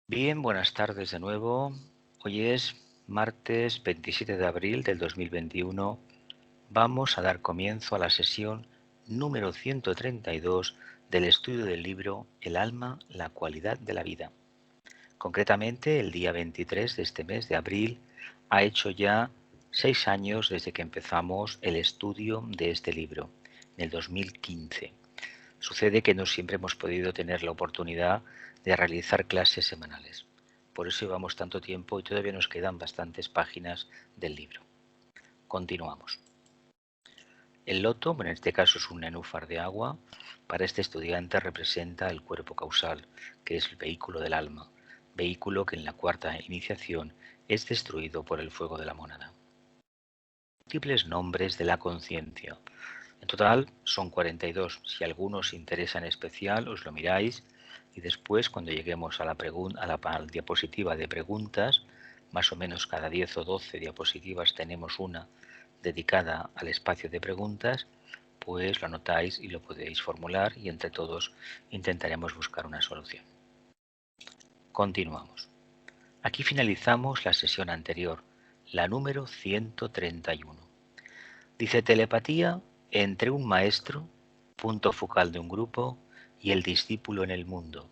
Bien, buenas tardes de nuevo. Hoy es martes 27 de abril del 2021. Vamos a dar comienzo a la sesión número 132 del estudio del libro El alma, la cualidad de la vida. Concretamente, el día 23 de este mes de abril ha hecho ya 6 años desde que empezamos el estudio de este libro, en el 2015. Sucede que no siempre hemos podido tener la oportunidad de realizar clases semanales. Por eso llevamos tanto tiempo y todavía nos quedan bastantes páginas del libro. Continuamos. El loto, en este caso es un nenúfar de agua, para este estudiante representa el cuerpo causal, que es el vehículo del alma, vehículo que en la cuarta iniciación es destruido por el fuego de la mónada. Múltiples nombres de la conciencia. En total son 42. Si alguno os interesa en especial, os lo miráis y después, cuando lleguemos a la diapositiva de preguntas, más o menos cada 10 o 12 diapositivas tenemos una dedicada al espacio de preguntas, pues lo anotáis y lo podéis formular y entre todos intentaremos buscar una solución. Continuamos. Aquí finalizamos la sesión anterior, la número 131. Dice telepatía entre un maestro, punto focal de un grupo, y el discípulo en el mundo.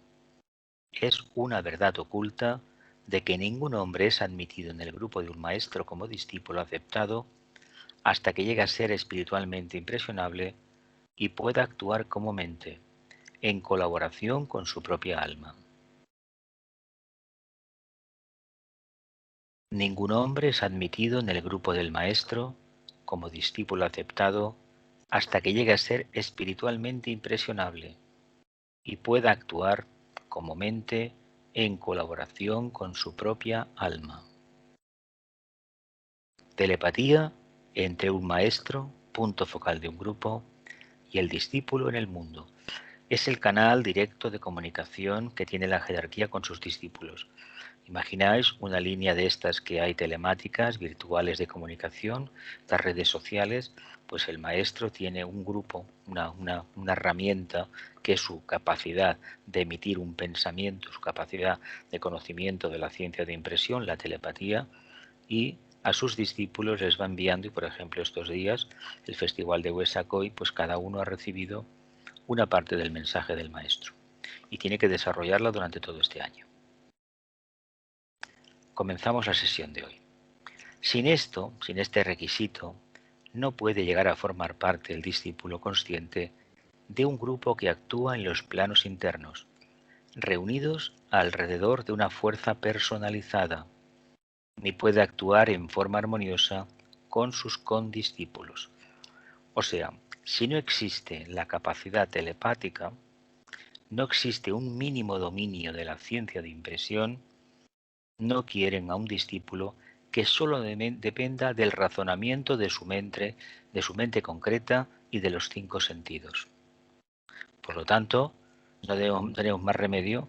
Es una verdad oculta de que ningún hombre es admitido en el grupo de un maestro como discípulo aceptado hasta que llegue a ser espiritualmente impresionable y pueda actuar como mente, en colaboración con su propia alma. Ningún hombre es admitido en el grupo del maestro como discípulo aceptado hasta que llegue a ser espiritualmente impresionable y pueda actuar como mente en colaboración con su propia alma. Telepatía entre un maestro, punto focal de un grupo, y el discípulo en el mundo. Es el canal directo de comunicación que tiene la jerarquía con sus discípulos. Imagináis una línea de estas que hay telemáticas, virtuales de comunicación, las redes sociales, pues el maestro tiene un grupo, una herramienta que es su capacidad de emitir un pensamiento, su capacidad de conocimiento de la ciencia de impresión, la telepatía, y a sus discípulos les va enviando, y por ejemplo estos días, el Festival de Huesacoy, pues cada uno ha recibido una parte del mensaje del maestro y tiene que desarrollarla durante todo este año. Comenzamos la sesión de hoy. Sin esto, sin este requisito, no puede llegar a formar parte el discípulo consciente de un grupo que actúa en los planos internos, reunidos alrededor de una fuerza personalizada, ni puede actuar en forma armoniosa con sus condiscípulos. O sea, si no existe la capacidad telepática, no existe un mínimo dominio de la ciencia de impresión, no quieren a un discípulo que solo dependa del razonamiento de su mente concreta y de los 5 sentidos. Por lo tanto, no tenemos más remedio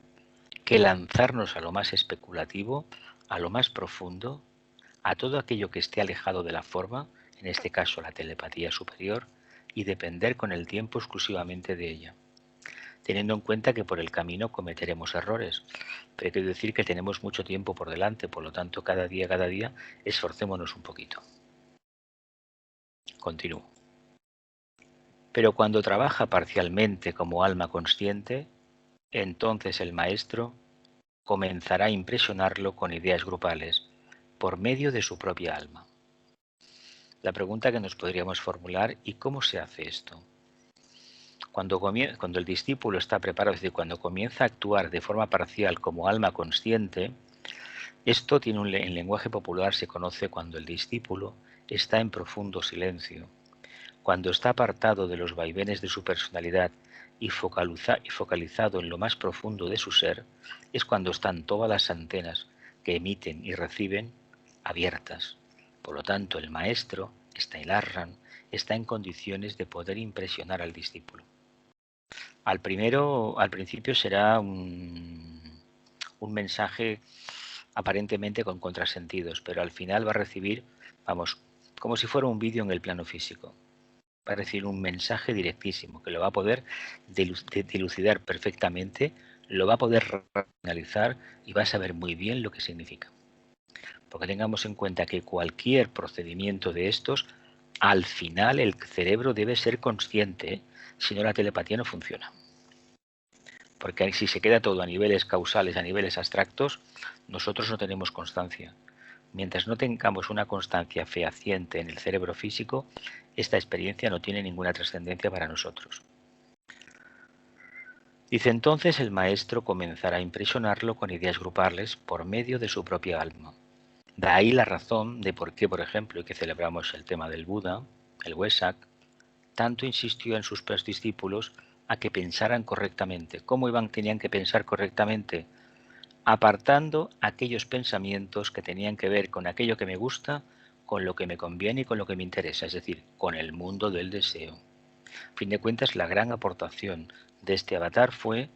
que lanzarnos a lo más especulativo, a lo más profundo, a todo aquello que esté alejado de la forma, en este caso la telepatía superior, y depender con el tiempo exclusivamente de ella, teniendo en cuenta que por el camino cometeremos errores, pero quiero decir que tenemos mucho tiempo por delante, por lo tanto cada día, esforcémonos un poquito. Continúo. Pero cuando trabaja parcialmente como alma consciente, entonces el maestro comenzará a impresionarlo con ideas grupales por medio de su propia alma. La pregunta que nos podríamos formular: ¿y cómo se hace esto? Cuando el discípulo está preparado, es decir, cuando comienza a actuar de forma parcial como alma consciente, esto tiene en lenguaje popular se conoce cuando el discípulo está en profundo silencio, cuando está apartado de los vaivenes de su personalidad y focalizado en lo más profundo de su ser, es cuando están todas las antenas que emiten y reciben abiertas. Por lo tanto, el maestro, el Arran, está en condiciones de poder impresionar al discípulo. Al principio será un mensaje aparentemente con contrasentidos, pero al final va a recibir, vamos, como si fuera un vídeo en el plano físico. Va a recibir un mensaje directísimo que lo va a poder dilucidar perfectamente lo va a poder racionalizar y va a saber muy bien lo que significa. Porque tengamos en cuenta que cualquier procedimiento de estos, al final el cerebro debe ser consciente, ¿eh? Si no, la telepatía no funciona. Porque si se queda todo a niveles causales, a niveles abstractos, nosotros no tenemos constancia. Mientras no tengamos una constancia fehaciente en el cerebro físico, esta experiencia no tiene ninguna trascendencia para nosotros. Dice entonces el maestro comenzará a impresionarlo con ideas grupales por medio de su propia alma. De ahí la razón de por qué, por ejemplo, y que celebramos el tema del Buda, el Wesak, tanto insistió en sus discípulos a que pensaran correctamente. ¿Cómo tenían que pensar correctamente? Apartando aquellos pensamientos que tenían que ver con aquello que me gusta, con lo que me conviene y con lo que me interesa, es decir, con el mundo del deseo. A fin de cuentas, la gran aportación de este avatar fue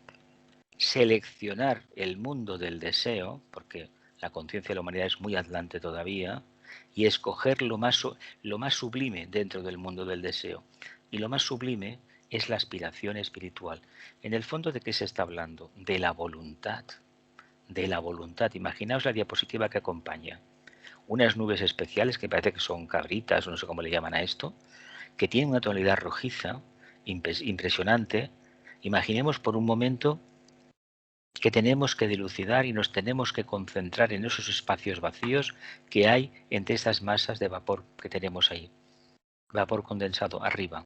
seleccionar el mundo del deseo, porque la conciencia de la humanidad es muy atlante todavía, y escoger lo más sublime dentro del mundo del deseo. Y lo más sublime es la aspiración espiritual. En el fondo, ¿de qué se está hablando? De la voluntad. De la voluntad. Imaginaos la diapositiva que acompaña. Unas nubes especiales que parece que son cabritas, o no sé cómo le llaman a esto, que tienen una tonalidad rojiza, impresionante. Imaginemos por un momento que tenemos que dilucidar y nos tenemos que concentrar en esos espacios vacíos que hay entre estas masas de vapor que tenemos ahí. Vapor condensado arriba.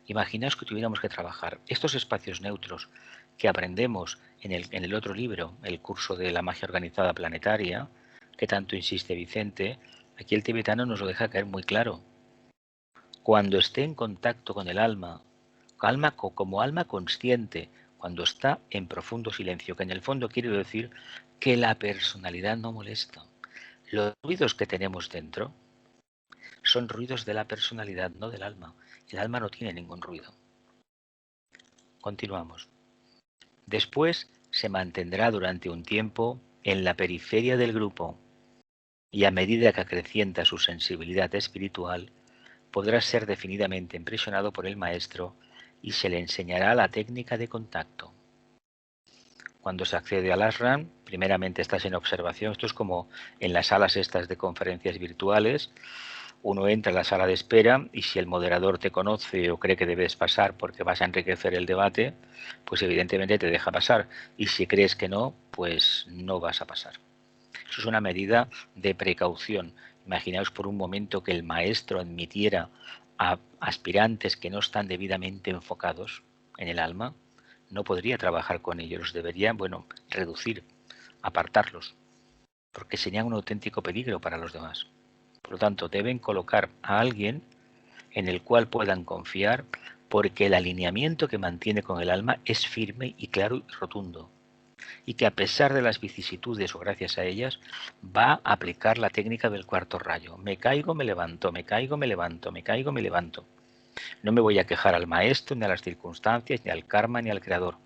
Imaginaos que tuviéramos que trabajar estos espacios neutros que aprendemos en el otro libro, el curso de la magia organizada planetaria, que tanto insiste Vicente. Aquí el tibetano nos lo deja caer muy claro. Cuando esté en contacto con el alma, como alma consciente, cuando está en profundo silencio, que en el fondo quiere decir que la personalidad no molesta. Los ruidos que tenemos dentro son ruidos de la personalidad, no del alma. El alma no tiene ningún ruido. Continuamos. Después se mantendrá durante un tiempo en la periferia del grupo y a medida que acrecienta su sensibilidad espiritual, podrá ser definidamente impresionado por el maestro y se le enseñará la técnica de contacto. Cuando se accede al ashram, primeramente estás en observación. Esto es como en las salas estas de conferencias virtuales. Uno entra a la sala de espera y si el moderador te conoce o cree que debes pasar porque vas a enriquecer el debate, pues evidentemente te deja pasar. Y si crees que no, pues no vas a pasar. Eso es una medida de precaución. Imaginaos por un momento que el maestro admitiera a aspirantes que no están debidamente enfocados en el alma. No podría trabajar con ellos, debería, reducir, apartarlos, porque serían un auténtico peligro para los demás. Por lo tanto, deben colocar a alguien en el cual puedan confiar, porque el alineamiento que mantiene con el alma es firme y claro y rotundo, y que a pesar de las vicisitudes o gracias a ellas, va a aplicar la técnica del cuarto rayo. Me caigo, me levanto, me caigo, me levanto, me caigo, me levanto. No me voy a quejar al maestro, ni a las circunstancias, ni al karma, ni al creador.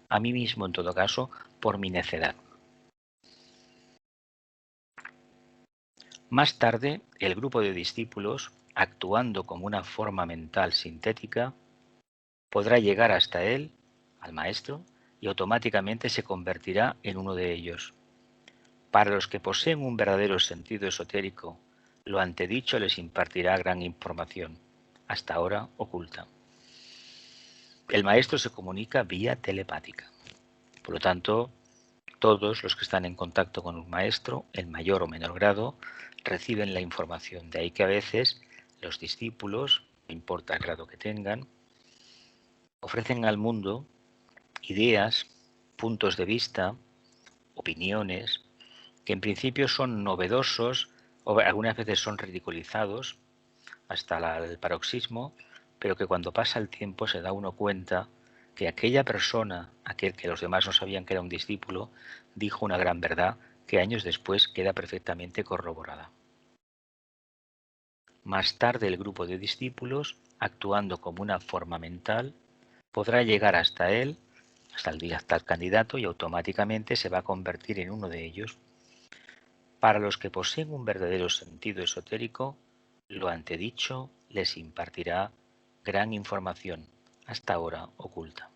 A mí mismo, en todo caso, por mi necedad. Más tarde, el grupo de discípulos, actuando como una forma mental sintética, podrá llegar hasta él, al maestro, y automáticamente se convertirá en uno de ellos. Para los que poseen un verdadero sentido esotérico, lo antedicho les impartirá gran información, hasta ahora oculta. El maestro se comunica vía telepática. Por lo tanto, todos los que están en contacto con un maestro, en mayor o menor grado, reciben la información. De ahí que a veces los discípulos, no importa el grado que tengan, ofrecen al mundo ideas, puntos de vista, opiniones, que en principio son novedosos o algunas veces son ridiculizados hasta el paroxismo, pero que cuando pasa el tiempo se da uno cuenta que aquella persona, aquel que los demás no sabían que era un discípulo, dijo una gran verdad que años después queda perfectamente corroborada. Más tarde el grupo de discípulos, actuando como una forma mental, podrá llegar hasta él, hasta el candidato, y automáticamente se va a convertir en uno de ellos. Para los que poseen un verdadero sentido esotérico, lo antedicho les impartirá gran información, hasta ahora oculta.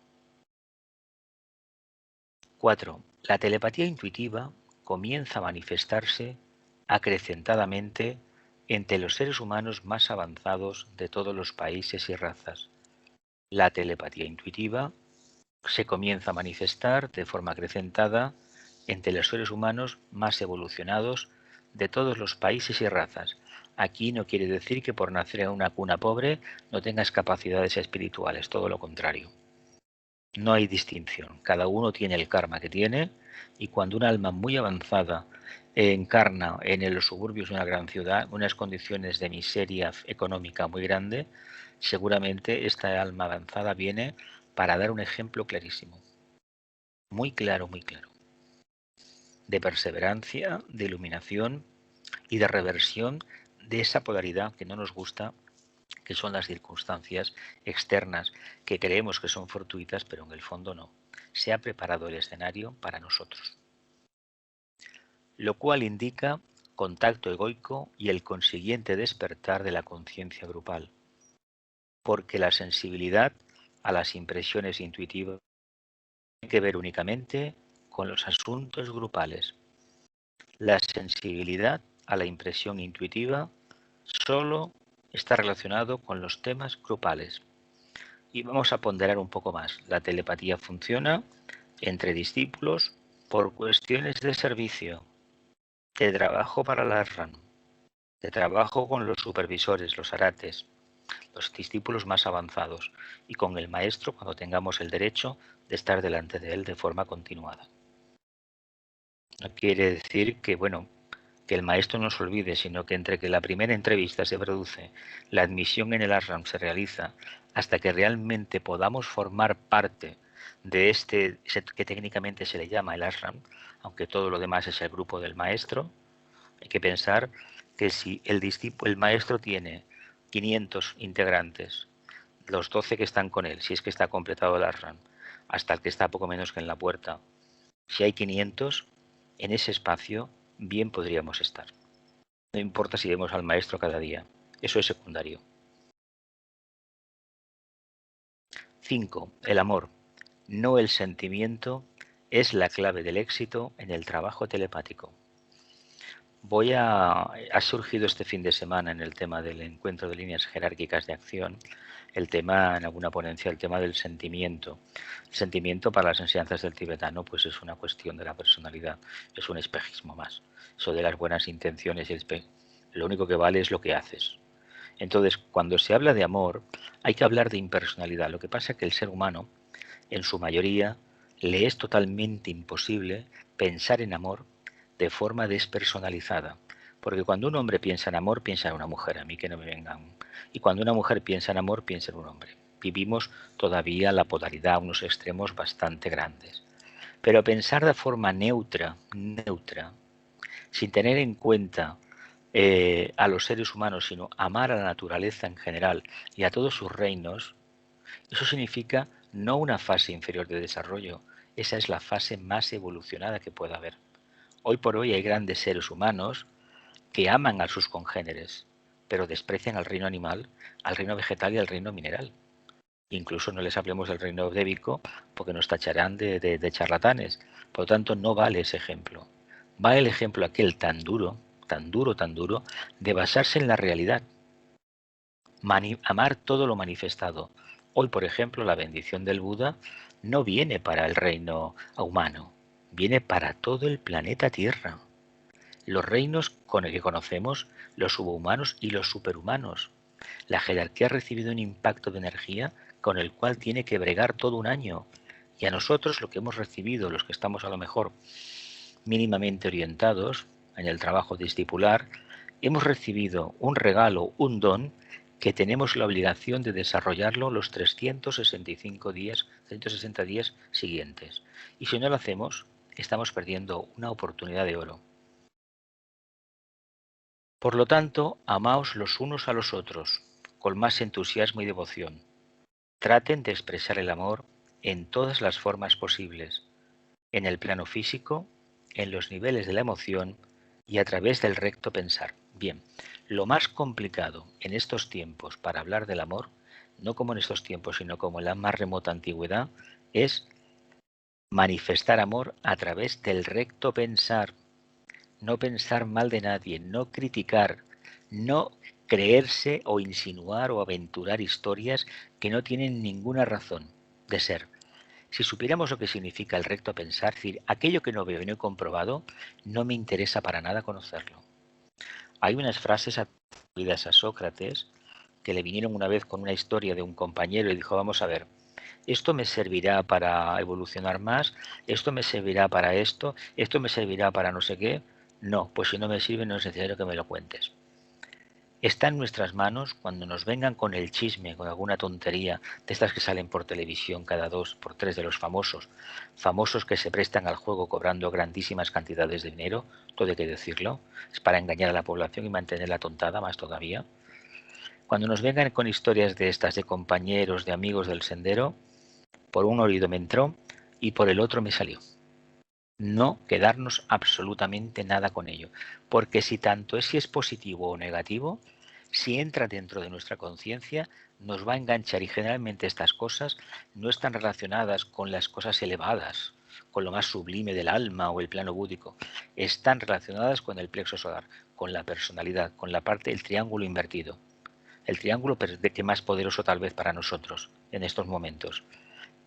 4. La telepatía intuitiva comienza a manifestarse acrecentadamente entre los seres humanos más avanzados de todos los países y razas. La telepatía intuitiva se comienza a manifestar de forma acrecentada entre los seres humanos más evolucionados de todos los países y razas. Aquí no quiere decir que por nacer en una cuna pobre no tengas capacidades espirituales, todo lo contrario. No hay distinción, cada uno tiene el karma que tiene, y cuando un alma muy avanzada encarna en los suburbios de una gran ciudad, unas condiciones de miseria económica muy grande, seguramente esta alma avanzada viene para dar un ejemplo clarísimo, muy claro, de perseverancia, de iluminación y de reversión de esa polaridad que no nos gusta, que son las circunstancias externas que creemos que son fortuitas, pero en el fondo no. Se ha preparado el escenario para nosotros. Lo cual indica contacto egoico y el consiguiente despertar de la conciencia grupal, porque la sensibilidad a las impresiones intuitivas tiene que ver únicamente con los asuntos grupales. La sensibilidad a la impresión intuitiva solo está relacionado con los temas grupales. Y vamos a ponderar un poco más. La telepatía funciona entre discípulos por cuestiones de servicio, de trabajo para la RAN, de trabajo con los supervisores, los arates, los discípulos más avanzados, y con el maestro cuando tengamos el derecho de estar delante de él de forma continuada. No quiere decir que, que el maestro no se olvide, sino que entre que la primera entrevista se produce, la admisión en el ashram se realiza, hasta que realmente podamos formar parte de este que técnicamente se le llama el ashram, aunque todo lo demás es el grupo del maestro, hay que pensar que si el maestro tiene 500 integrantes, los 12 que están con él, si es que está completado el ashram, hasta el que está poco menos que en la puerta, si hay 500, en ese espacio bien podríamos estar. No importa si vemos al maestro cada día, eso es secundario. 5. El amor, no el sentimiento, es la clave del éxito en el trabajo telepático. Ha surgido este fin de semana en el tema del encuentro de líneas jerárquicas de acción, el tema, en alguna ponencia, el tema del sentimiento. El sentimiento para las enseñanzas del tibetano pues es una cuestión de la personalidad, es un espejismo más. Eso de las buenas intenciones y lo único que vale es lo que haces. Entonces, cuando se habla de amor, hay que hablar de impersonalidad. Lo que pasa es que el ser humano, en su mayoría, le es totalmente imposible pensar en amor de forma despersonalizada. Porque cuando un hombre piensa en amor, piensa en una mujer, a mí que no me vengan. Y cuando una mujer piensa en amor, piensa en un hombre. Vivimos todavía la polaridad a unos extremos bastante grandes. Pero pensar de forma neutra, sin tener en cuenta a los seres humanos, sino amar a la naturaleza en general y a todos sus reinos, eso significa no una fase inferior de desarrollo, esa es la fase más evolucionada que pueda haber. Hoy por hoy hay grandes seres humanos que aman a sus congéneres, pero desprecian al reino animal, al reino vegetal y al reino mineral. Incluso no les hablemos del reino débico porque nos tacharán de charlatanes. Por lo tanto, no vale ese ejemplo. Vale el ejemplo aquel tan duro, de basarse en la realidad. Amar todo lo manifestado. Hoy, por ejemplo, la bendición del Buda no viene para el reino humano, viene para todo el planeta Tierra. Los reinos con el que conocemos, los subhumanos y los superhumanos. La jerarquía ha recibido un impacto de energía con el cual tiene que bregar todo un año. Y a nosotros lo que hemos recibido, los que estamos a lo mejor mínimamente orientados en el trabajo discipular, hemos recibido un regalo, un don, que tenemos la obligación de desarrollarlo los 365 días, 160 días siguientes. Y si no lo hacemos, estamos perdiendo una oportunidad de oro. Por lo tanto, amaos los unos a los otros, con más entusiasmo y devoción. Traten de expresar el amor en todas las formas posibles, en el plano físico, en los niveles de la emoción y a través del recto pensar. Bien, lo más complicado en estos tiempos para hablar del amor, no como en estos tiempos, sino como en la más remota antigüedad, es Manifestar amor a través del recto pensar, no pensar mal de nadie, no criticar, no creerse o insinuar o aventurar historias que no tienen ninguna razón de ser. Si supiéramos lo que significa el recto pensar, es decir, aquello que no veo y no he comprobado, no me interesa para nada conocerlo. Hay unas frases atribuidas a Sócrates que le vinieron una vez con una historia de un compañero y dijo, vamos a ver, esto me servirá para evolucionar más, esto me servirá para esto me servirá para no sé qué. No, pues si no me sirve no es necesario que me lo cuentes. Está en nuestras manos cuando nos vengan con el chisme, con alguna tontería de estas que salen por televisión cada 2 por 3 de los famosos, famosos que se prestan al juego cobrando grandísimas cantidades de dinero, todo hay que decirlo, es para engañar a la población y mantenerla tontada más todavía. Cuando nos vengan con historias de estas de compañeros, de amigos del sendero, por un oído me entró y por el otro me salió. No quedarnos absolutamente nada con ello, porque si es positivo o negativo, si entra dentro de nuestra conciencia, nos va a enganchar y generalmente estas cosas no están relacionadas con las cosas elevadas, con lo más sublime del alma o el plano búdico, están relacionadas con el plexo solar, con la personalidad, con la parte del triángulo invertido, el triángulo de que más poderoso tal vez para nosotros en estos momentos,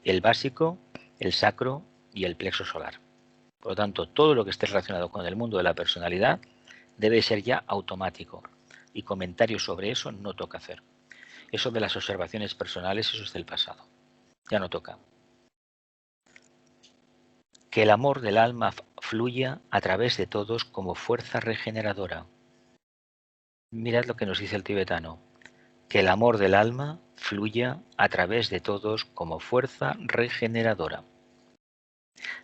el básico, el sacro y el plexo solar. Por lo tanto, todo lo que esté relacionado con el mundo de la personalidad debe ser ya automático y comentarios sobre eso no toca hacer. Eso de las observaciones personales, eso es del pasado. Ya no toca. Que el amor del alma fluya a través de todos como fuerza regeneradora. Mirad lo que nos dice el tibetano. Que el amor del alma fluya a través de todos como fuerza regeneradora.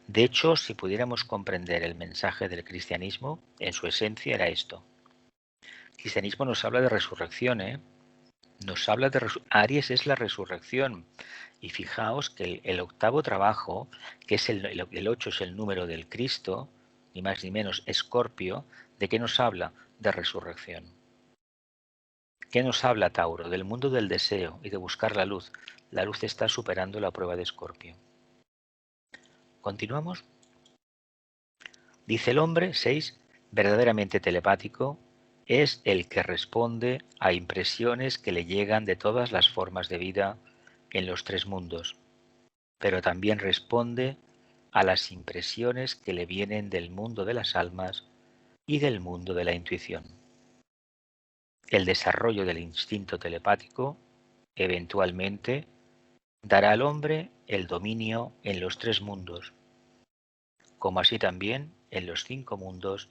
De hecho, si pudiéramos comprender el mensaje del cristianismo, en su esencia era esto. El cristianismo nos habla de resurrección, ¿eh? Nos habla de Aries es la resurrección. Y fijaos que el octavo trabajo, que es el 8 es el número del Cristo, ni más ni menos, Escorpio, ¿de qué nos habla? De resurrección. ¿Qué nos habla Tauro? Del mundo del deseo y de buscar la luz. La luz está superando la prueba de Escorpio. ¿Continuamos? Dice el hombre, 6, verdaderamente telepático, es el que responde a impresiones que le llegan de todas las formas de vida en los 3 mundos, pero también responde a las impresiones que le vienen del mundo de las almas y del mundo de la intuición. El desarrollo del instinto telepático eventualmente dará al hombre el dominio en los 3 mundos, como así también en los 5 mundos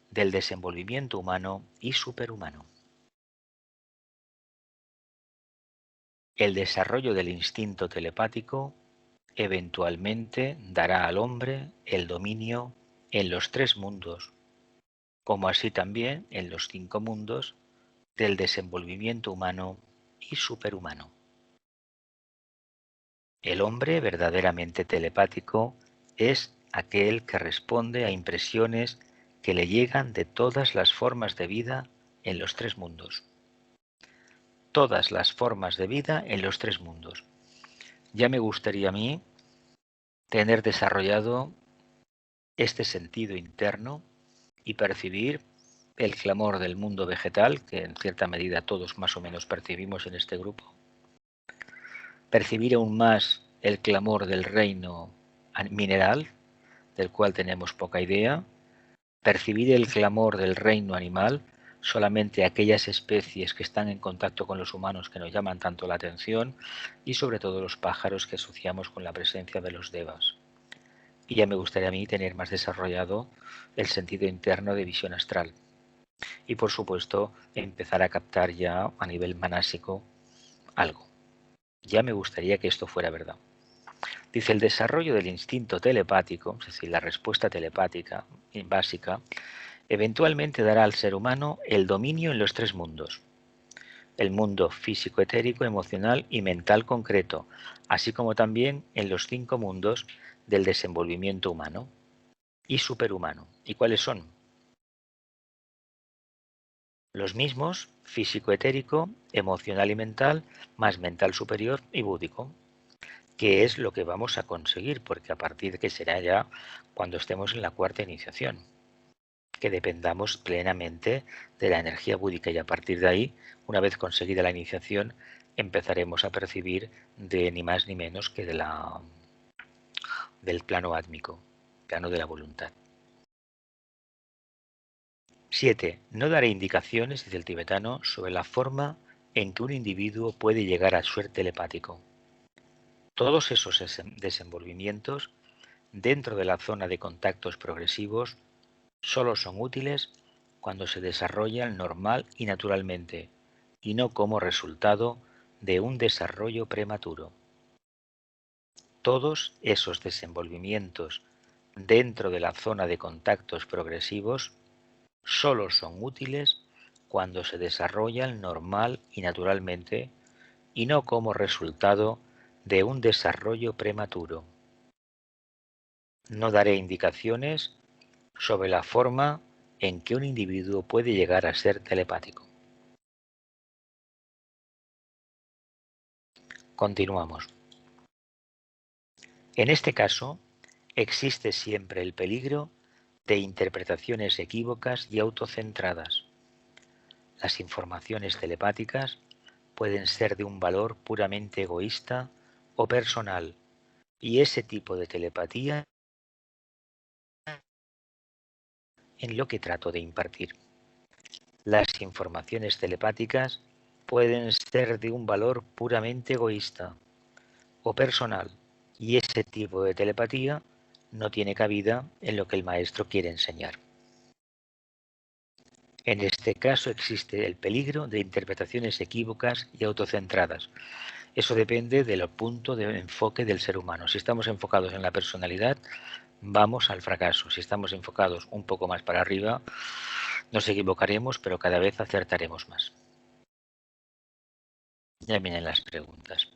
del desenvolvimiento humano y superhumano. El desarrollo del instinto telepático eventualmente dará al hombre el dominio en los 3 mundos, como así también en los 5 mundos del desenvolvimiento humano y superhumano. El hombre verdaderamente telepático es aquel que responde a impresiones que le llegan de todas las formas de vida en los 3 mundos. Todas las formas de vida en los 3 mundos. Ya me gustaría a mí tener desarrollado este sentido interno y percibir el clamor del mundo vegetal, que en cierta medida todos más o menos percibimos en este grupo. Percibir aún más el clamor del reino mineral, del cual tenemos poca idea. Percibir el clamor del reino animal, solamente aquellas especies que están en contacto con los humanos que nos llaman tanto la atención, y sobre todo los pájaros que asociamos con la presencia de los devas. Y ya me gustaría a mí tener más desarrollado el sentido interno de visión astral. Y por supuesto empezar a captar ya a nivel manásico algo. Ya me gustaría que esto fuera verdad. Dice, el desarrollo del instinto telepático, es decir, la respuesta telepática básica, eventualmente dará al ser humano el dominio en los 3 mundos. El mundo físico, etérico, emocional y mental concreto, así como también en los 5 mundos del desenvolvimiento humano y superhumano. ¿Y cuáles son? Los mismos, físico, etérico, emocional y mental, más mental superior y búdico. qué es lo que vamos a conseguir, porque a partir de que será ya cuando estemos en la cuarta iniciación, que dependamos plenamente de la energía búdica y a partir de ahí, una vez conseguida la iniciación, empezaremos a percibir de ni más ni menos que del plano átmico, plano de la voluntad. 7. No daré indicaciones, dice el tibetano, sobre la forma en que un individuo puede llegar a ser telepático. Todos esos desenvolvimientos dentro de la zona de contactos progresivos solo son útiles cuando se desarrollan normal y naturalmente, y no como resultado de un desarrollo prematuro. Todos esos desenvolvimientos dentro de la zona de contactos progresivos solo son útiles cuando se desarrollan normal y naturalmente, y no como resultado de un desarrollo prematuro. No daré indicaciones sobre la forma en que un individuo puede llegar a ser telepático. Continuamos. En este caso, existe siempre el peligro de interpretaciones equívocas y autocentradas. Las informaciones telepáticas pueden ser de un valor puramente egoísta o personal, y ese tipo de telepatía en lo que trato de impartir. Las informaciones telepáticas pueden ser de un valor puramente egoísta o personal, y ese tipo de telepatía no tiene cabida en lo que el maestro quiere enseñar. En este caso existe el peligro de interpretaciones equívocas y autocentradas. Eso depende del punto de enfoque del ser humano. Si estamos enfocados en la personalidad, vamos al fracaso. Si estamos enfocados un poco más para arriba, nos equivocaremos, pero cada vez acertaremos más. Ya vienen las preguntas.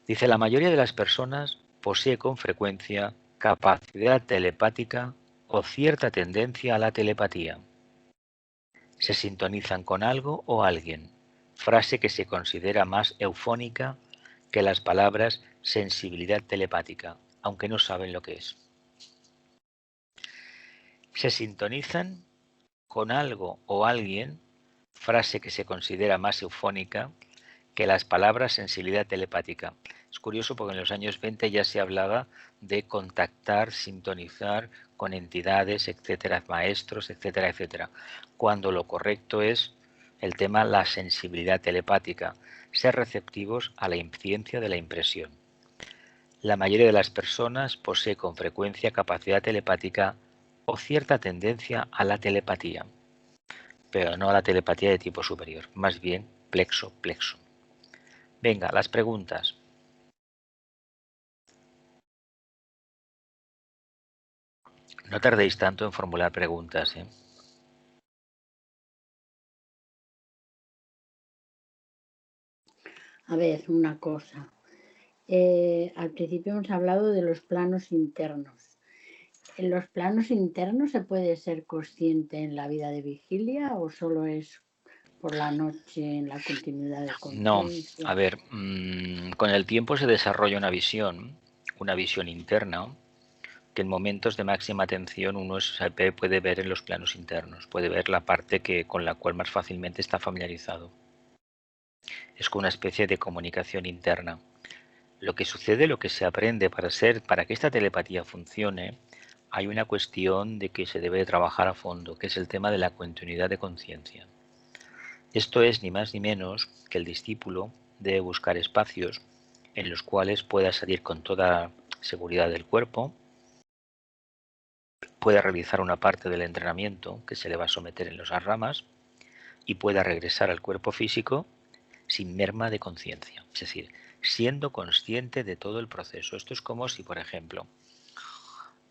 Dice, la mayoría de las personas posee con frecuencia capacidad telepática o cierta tendencia a la telepatía. Se sintonizan con algo o alguien, frase que se considera más eufónica que las palabras sensibilidad telepática, aunque no saben lo que es. Se sintonizan con algo o alguien, frase que se considera más eufónica que las palabras sensibilidad telepática. Es curioso porque en los años 20 ya se hablaba de contactar, sintonizar con entidades, etcétera, maestros, etcétera, etcétera, cuando lo correcto es el tema la sensibilidad telepática, ser receptivos a la ciencia de la impresión. La mayoría de las personas posee con frecuencia capacidad telepática o cierta tendencia a la telepatía, pero no a la telepatía de tipo superior, más bien plexo-plexo. Venga, las preguntas. No tardéis tanto en formular preguntas, ¿eh? A ver, una cosa. Al principio hemos hablado de los planos internos. ¿En los planos internos se puede ser consciente en la vida de vigilia o solo es por la noche en la continuidad de No, conciencia? a ver, con el tiempo se desarrolla una visión interna, que en momentos de máxima atención uno puede ver en los planos internos, puede ver la parte con la cual más fácilmente está familiarizado. Es como una especie de comunicación interna. Lo que sucede, lo que se aprende para que esta telepatía funcione, hay una cuestión de que se debe trabajar a fondo, que es el tema de la continuidad de conciencia. Esto es ni más ni menos que el discípulo debe buscar espacios en los cuales pueda salir con toda seguridad del cuerpo, pueda realizar una parte del entrenamiento que se le va a someter en las ramas y pueda regresar al cuerpo físico sin merma de conciencia, es decir, siendo consciente de todo el proceso. Esto es como si, por ejemplo,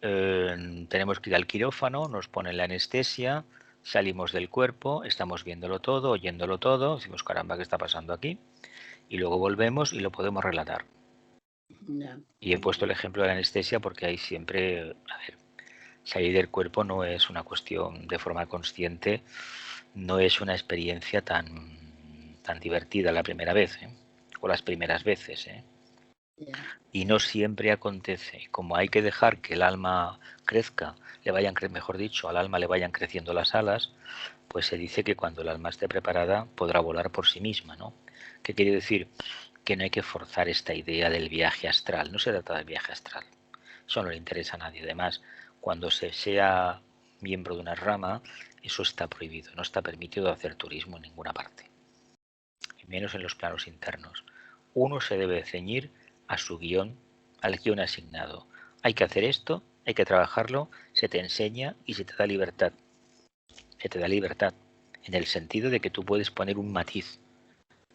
tenemos que ir al quirófano, nos ponen la anestesia, salimos del cuerpo, estamos viéndolo todo, oyéndolo todo, decimos, caramba, ¿qué está pasando aquí? Y luego volvemos y lo podemos relatar. Ya. Y he puesto el ejemplo de la anestesia porque ahí siempre, a ver, salir del cuerpo no es una cuestión de forma consciente, no es una experiencia tan divertida la primera vez, ¿eh? O las primeras veces, ¿eh? Ya. Y no siempre acontece. Como hay que dejar que el alma crezca, mejor dicho, al alma le vayan creciendo las alas, pues se dice que cuando el alma esté preparada podrá volar por sí misma, ¿no? ¿Qué quiere decir? Que no hay que forzar esta idea del viaje astral. No se trata del viaje astral. Eso no le interesa a nadie. Además, cuando se sea miembro de una rama, eso está prohibido. No está permitido hacer turismo en ninguna parte, y menos en los planos internos. Uno se debe ceñir a su guión, al guión asignado. Hay que hacer esto, hay que trabajarlo, se te enseña y se te da libertad. Se te da libertad en el sentido de que tú puedes poner un matiz,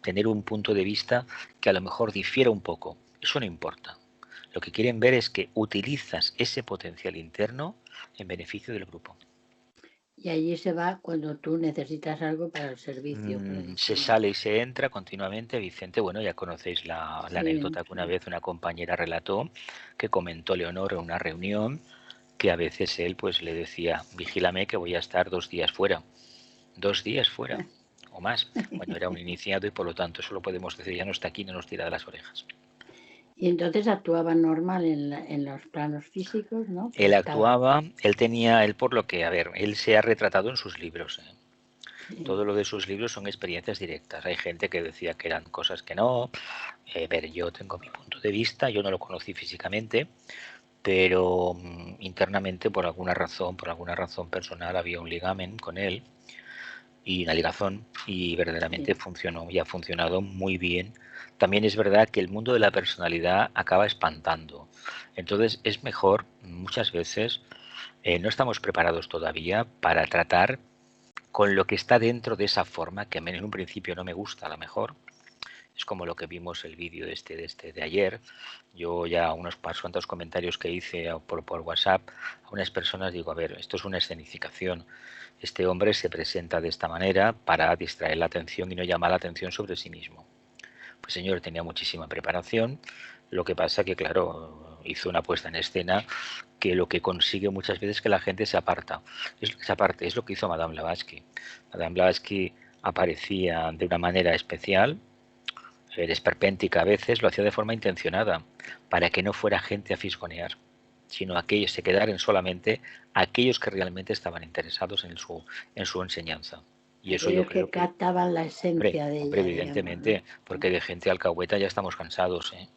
tener un punto de vista que a lo mejor difiera un poco. Eso no importa. Lo que quieren ver es que utilizas ese potencial interno en beneficio del grupo. Y allí se va cuando tú necesitas algo para el servicio, por Se decirlo. sale y se entra continuamente. Vicente, bueno, ya conocéis la Sí, anécdota que una sí. vez una compañera relató, que comentó Leonor en una reunión, que a veces él pues le decía, vigílame que voy a estar 2 días fuera. 2 días fuera o más. Bueno, era un iniciado y por lo tanto eso lo podemos decir, ya no está aquí, no nos tira de las orejas. Y entonces actuaba normal en los planos físicos, ¿no? Pero Él estaba. actuaba, él por lo que, a ver, él se ha retratado en sus libros. Sí, Todo lo de sus libros son experiencias directas. Hay gente que decía que eran cosas que no. Ver, yo tengo mi punto de vista, yo no lo conocí físicamente, pero internamente por alguna razón personal había un ligamen con él y una ligazón y verdaderamente sí. funcionó y ha funcionado muy bien. También es verdad que el mundo de la personalidad acaba espantando. Entonces es mejor muchas veces, no estamos preparados todavía para tratar con lo que está dentro de esa forma, que a mí en un principio no me gusta a lo mejor. Es como lo que vimos el vídeo de ayer. Yo ya unos cuantos comentarios que hice por WhatsApp a unas personas digo, a ver, esto es una escenificación. Este hombre se presenta de esta manera para distraer la atención y no llamar la atención sobre sí mismo. Pues señor, tenía muchísima preparación. Lo que pasa que, claro, hizo una puesta en escena que lo que consigue muchas veces es que la gente se aparta. Se aparte, es lo que hizo Madame Blavatsky. Madame Blavatsky aparecía de una manera especial, esperpéntica a veces, lo hacía de forma intencionada, para que no fuera gente a fisgonear, sino aquellos se quedaran solamente aquellos que realmente estaban interesados en su enseñanza. Y eso yo Aquellos creo que que, captaban la esencia de hombre, ella, digamos, ¿no? evidentemente, porque de gente alcahueta ya estamos cansados, ¿eh?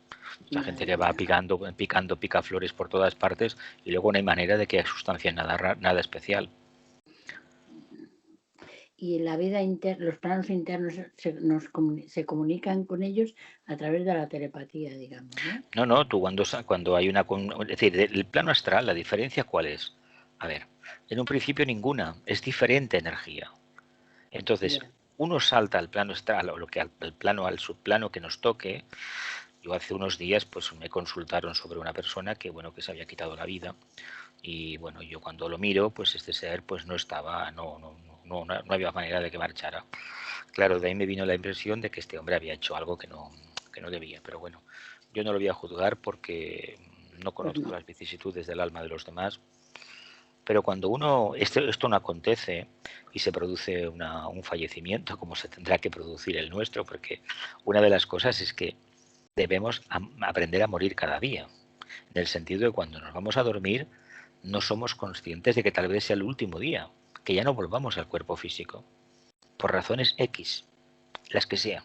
La Ya, gente que ya, va ya. picando picaflores por todas partes y luego no hay manera de que sustancien nada especial. Y la vida interna, los planos internos se comunican con ellos a través de la telepatía, digamos, ¿no? No, no, tú cuando hay una... Es decir, el plano astral, ¿la diferencia cuál es? A ver, en un principio ninguna, es diferente energía. Entonces, Ya. uno salta al plano astral o lo que al subplano que nos toque. Yo hace unos días pues me consultaron sobre una persona que bueno que se había quitado la vida y bueno yo cuando lo miro pues este ser pues no estaba no había manera de que marchara. Claro, de ahí me vino la impresión de que este hombre había hecho algo que no debía, pero bueno, yo no lo voy a juzgar porque no Pues conozco no. las vicisitudes del alma de los demás. Pero cuando esto no acontece y se produce un fallecimiento, como se tendrá que producir el nuestro, porque una de las cosas es que debemos aprender a morir cada día, en el sentido de cuando nos vamos a dormir no somos conscientes de que tal vez sea el último día, que ya no volvamos al cuerpo físico, por razones X, las que sean.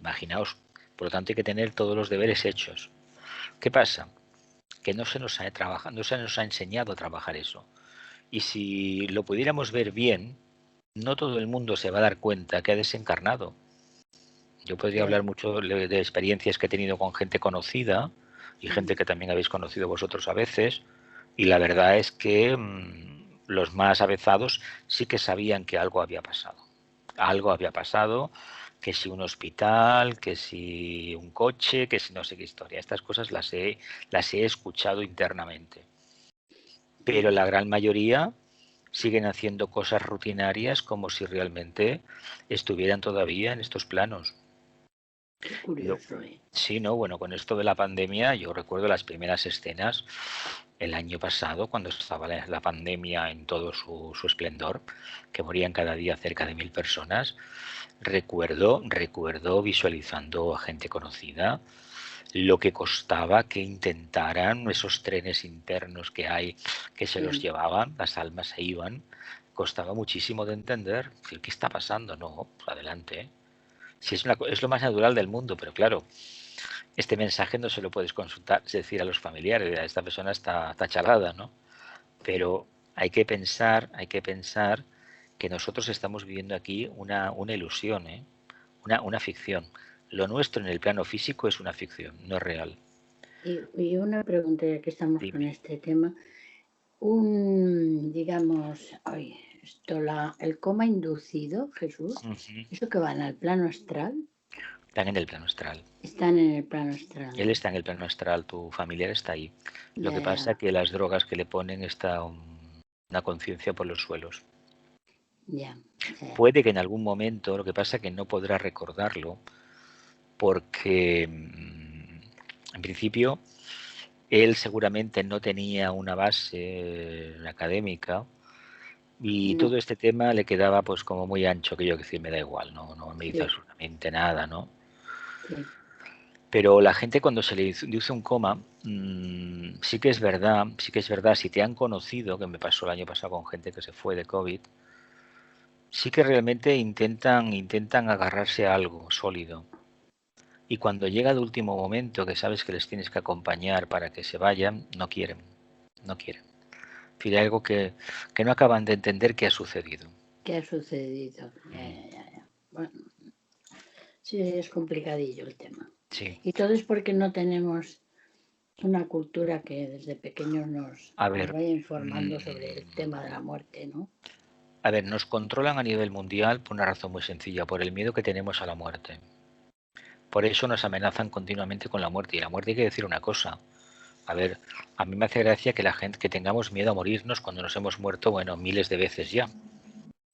Imaginaos, por lo tanto hay que tener todos los deberes hechos. ¿Qué pasa? Que no se nos ha enseñado a trabajar eso. Y si lo pudiéramos ver bien, no todo el mundo se va a dar cuenta que ha desencarnado. Yo podría hablar Ya. mucho de experiencias que he tenido con gente conocida y gente que también habéis conocido vosotros a veces, y la verdad es que los más avezados sí que sabían que algo había pasado. Algo había pasado, que si un hospital, que si un coche, que si no sé qué historia. Estas cosas las he escuchado internamente. Pero Ya. la gran mayoría siguen haciendo cosas rutinarias como si realmente estuvieran todavía en estos planos. Qué Lo- curioso, ¿eh? sí, no, bueno, con esto de la pandemia, yo recuerdo las primeras escenas el año pasado, cuando estaba la pandemia en todo su esplendor, que morían cada día cerca de 1000 personas. Recuerdo visualizando a gente conocida, lo que costaba que intentaran esos trenes internos que hay, que se los sí, llevaban, las almas se iban, costaba muchísimo de entender. Es decir, ¿qué está pasando? No, pues adelante, ¿eh? Si es, es lo más natural del mundo, pero claro, este mensaje no se lo puedes consultar, es decir, a los familiares, esta persona está chalada, ¿no? Pero hay que pensar que nosotros estamos viviendo aquí una ilusión, ¿eh? Una ficción. Lo nuestro en el plano físico es una ficción, no es real. y una pregunta, ya que estamos con Dime. este tema. Digamos, ay, el coma inducido, Jesús, Ujú. eso que van al plano astral, Están en el plano astral. están en el plano astral, Él ¿no? está en el plano astral, tu familiar está ahí. Lo Ya, que pasa es ya, que las drogas que le ponen está una conciencia por los suelos. ya, ya, Puede que en algún momento, lo que pasa es que no podrá recordarlo, porque en principio él seguramente no tenía una base académica y no, todo este tema le quedaba pues como muy ancho, que yo decir, me da igual, no me dice sí, absolutamente nada, ¿no? sí, Pero la gente cuando se le induce un coma, sí que es verdad, si te han conocido, que me pasó el año pasado con gente que se fue de COVID, sí que realmente intentan agarrarse a algo sólido. Y cuando llega el último momento que sabes que les tienes que acompañar para que se vayan, no quieren, no quieren. Hay algo que no acaban de entender que ha sucedido. ¿qué ha sucedido? Ya, ya, ya, ya. Bueno, sí, es complicadillo el tema. Sí. Y todo es porque no tenemos una cultura que desde pequeños A nos ver, vaya informando sobre el mm, tema de la muerte, ¿no? a ver, nos controlan a nivel mundial por una razón muy sencilla, por el miedo que tenemos a la muerte. Por eso nos amenazan continuamente con la muerte. Y la muerte hay que decir una cosa. A ver, a mí me hace gracia que la gente que tengamos miedo a morirnos cuando nos hemos muerto, bueno, miles de veces ya.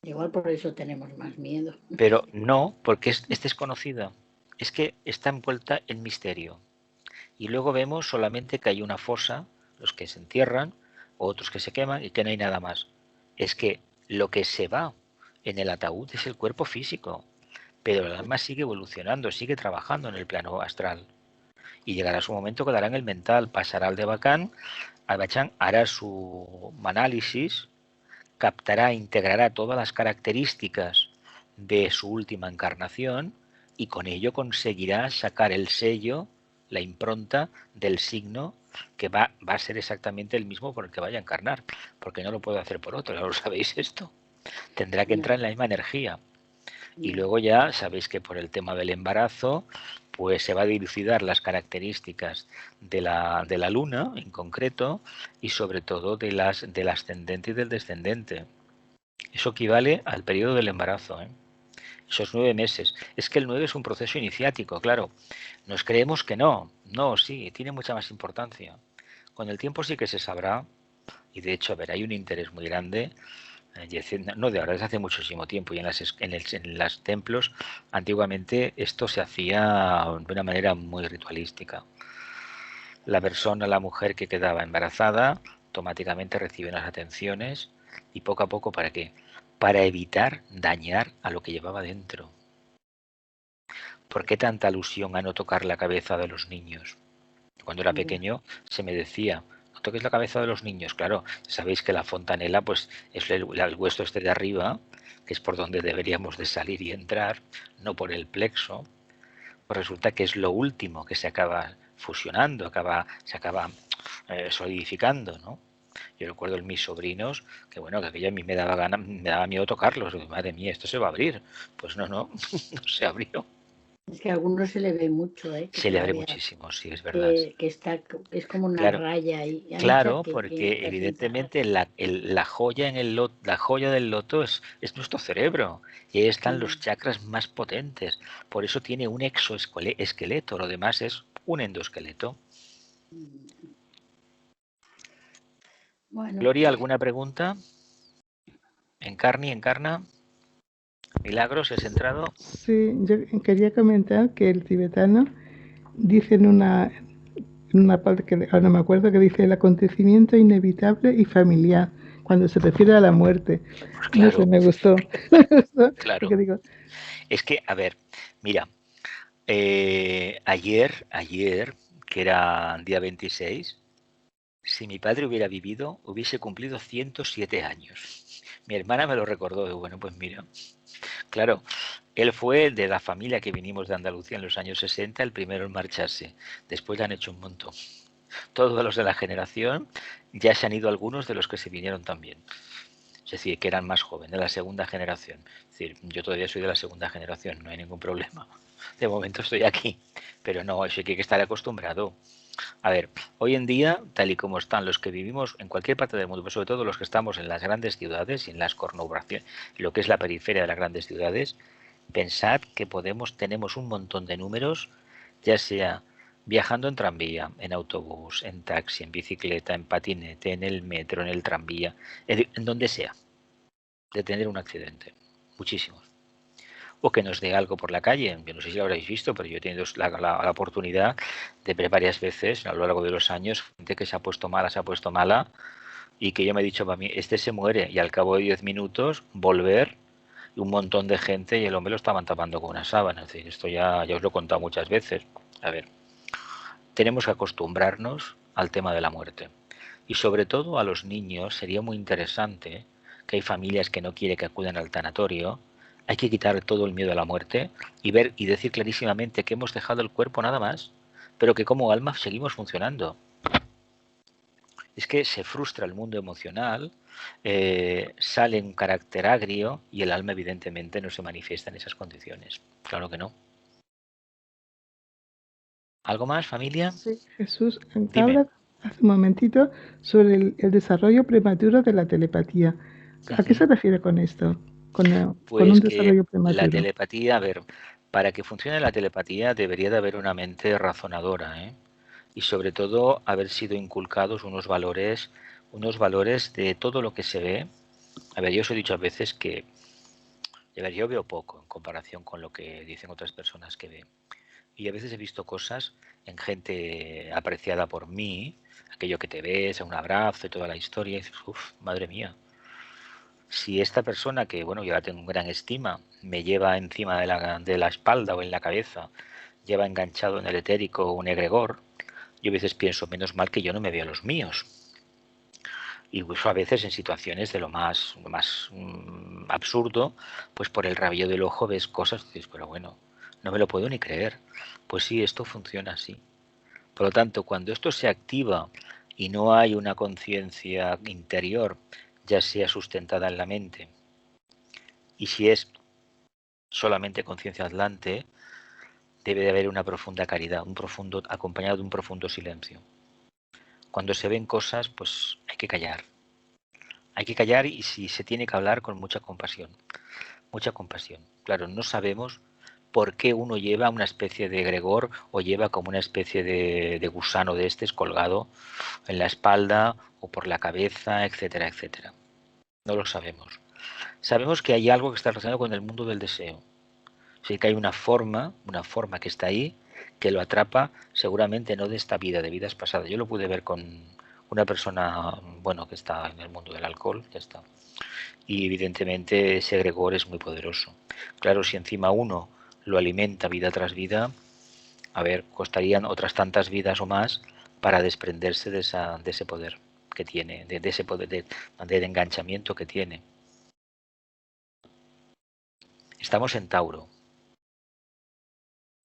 Igual por eso tenemos más miedo. Pero no, porque es desconocida. Es que está envuelta en misterio. Y luego vemos solamente que hay una fosa, los que se entierran, otros que se queman y que no hay nada más. Es que lo que se va en el ataúd es el cuerpo físico, pero el alma sigue evolucionando, sigue trabajando en el plano astral. Y llegará su momento que dará en el mental, pasará al de Bacán, Albachán hará su análisis, captará, integrará todas las características de su última encarnación y con ello conseguirá sacar el sello, la impronta del signo que va a ser exactamente el mismo por el que vaya a encarnar, porque no lo puede hacer por otro, ya lo sabéis esto. Tendrá que Ya, entrar en la misma energía. Y ya, luego ya sabéis que por el tema del embarazo, pues se va a dilucidar las características de la luna en concreto y sobre todo del ascendente y del descendente. Eso equivale al periodo del embarazo, ¿eh? Esos 9 meses. Es que el 9 es un proceso iniciático, claro. Nos creemos que no. No, sí, tiene mucha más importancia. Con el tiempo sí que se sabrá, y de hecho, a ver, hay un interés muy grande, no de ahora, desde hace muchísimo tiempo, y en los templos, antiguamente esto se hacía de una manera muy ritualística. La persona, la mujer que quedaba embarazada, automáticamente recibe unas atenciones y poco a poco, ¿para qué? Para evitar dañar a lo que llevaba dentro. ¿Por qué tanta alusión a no tocar la cabeza de los niños? Cuando era ya. pequeño se me decía, no toques la cabeza de los niños. Claro, sabéis que la fontanela pues es el hueso este de arriba, que es por donde deberíamos de salir y entrar, no por el plexo. Pues resulta que es lo último que se acaba fusionando, se acaba solidificando, ¿no? Yo recuerdo en mis sobrinos que bueno, que aquello a mí me daba miedo tocarlos. Digo, madre mía, esto se va a abrir. Pues no, no, no se abrió. Es que a algunos se le ve mucho, que Se le abre todavía, muchísimo, sí, es verdad. que está, es como una Claro, raya ahí, ancha claro, que porque entra sin cerrar. evidentemente la joya la joya del loto es nuestro cerebro y ahí están los Mm, chakras más potentes. Por eso tiene un exoesqueleto, lo demás es un endoesqueleto. mm. Bueno, Gloria, ¿alguna pregunta? Encarna? Milagros, ¿has entrado? Sí, yo quería comentar que el tibetano dice en una parte que ahora no me acuerdo, que dice el acontecimiento inevitable y familiar, cuando se refiere a la muerte. Pues No sé, claro, me gustó, me gustó, porque claro. digo, Es que, a ver, mira, Ayer, que era día 26, si mi padre hubiera vivido, hubiese cumplido 107 años. Mi hermana me lo recordó, y bueno, pues mira, claro, él fue de la familia que vinimos de Andalucía en los años 60, el primero en marcharse. Después le han hecho un montón. Todos los de la generación, ya se han ido algunos de los que se vinieron también. Es decir, que eran más jóvenes, de la segunda generación. Es decir, yo todavía soy de la segunda generación, no hay ningún problema. De momento estoy aquí, pero no, eso hay que estar acostumbrado. A ver, hoy en día, tal y como están los que vivimos en cualquier parte del mundo, pero sobre todo los que estamos en las grandes ciudades y en las conurbaciones, lo que es la periferia de las grandes ciudades, pensad que tenemos un montón de números, ya sea viajando en tranvía, en autobús, en taxi, en bicicleta, en patinete, en el metro, en el tranvía, es decir, en donde sea, de tener un accidente. Muchísimos. O que nos dé algo por la calle. Yo no sé si lo habréis visto, pero yo he tenido la oportunidad de ver varias veces a lo largo de los años gente que se ha puesto mala, y que yo me he dicho para mí, este se muere, y al cabo de 10 minutos volver y un montón de gente y el hombre lo estaban tapando con una sábana. Es decir, esto ya os lo he contado muchas veces. A ver, tenemos que acostumbrarnos al tema de la muerte. Y sobre todo a los niños sería muy interesante, que hay familias que no quieren que acudan al tanatorio. Hay que quitar todo el miedo a la muerte y ver y decir clarísimamente que hemos dejado el cuerpo nada más, pero que como alma seguimos funcionando. Es que se frustra el mundo emocional, sale un carácter agrio y el alma evidentemente no se manifiesta en esas condiciones. Claro que no. ¿Algo más, familia? Sí, Jesús, Dime. habla hace un momentito sobre el desarrollo prematuro de la telepatía. ¿A qué se refiere con esto? Con un Pues que desarrollo la prematuro. telepatía, a ver, para que funcione la telepatía debería de haber una mente razonadora, ¿eh? Y sobre todo haber sido inculcados unos valores de todo lo que se ve. A ver, yo os he dicho a veces que, a ver, yo veo poco en comparación con lo que dicen otras personas que ven. Y a veces he visto cosas en gente apreciada por mí, aquello que te ves, un abrazo y toda la historia, y dices, uff, madre mía, si esta persona, que bueno, yo la tengo en gran estima, me lleva encima de la espalda o en la cabeza, lleva enganchado en el etérico un egregor, yo a veces pienso, menos mal que yo no me veo los míos. Incluso a veces en situaciones de lo más absurdo, pues por el rabillo del ojo ves cosas y dices, pero bueno, no me lo puedo ni creer. Pues sí, esto funciona así. Por lo tanto, cuando esto se activa y no hay una conciencia interior, ya sea sustentada en la mente, y si es solamente conciencia atlante, debe de haber una profunda caridad, acompañado de un profundo silencio. Cuando se ven cosas, pues hay que callar. Hay que callar, y si se tiene que hablar, con mucha compasión. Mucha compasión. Claro, no sabemos por qué uno lleva una especie de egregor o lleva como una especie de gusano de estos colgado en la espalda o por la cabeza, etcétera, etcétera. No lo sabemos. Sabemos que hay algo que está relacionado con el mundo del deseo. Sí que hay una forma que está ahí, que lo atrapa, seguramente no de esta vida, de vidas pasadas. Yo lo pude ver con una persona, bueno, que está en el mundo del alcohol, ya está. Y evidentemente ese egregor es muy poderoso. Claro, si encima uno lo alimenta vida tras vida, a ver, costarían otras tantas vidas o más para desprenderse de ese poder que tiene, de ese poder de enganchamiento que tiene. Estamos en Tauro.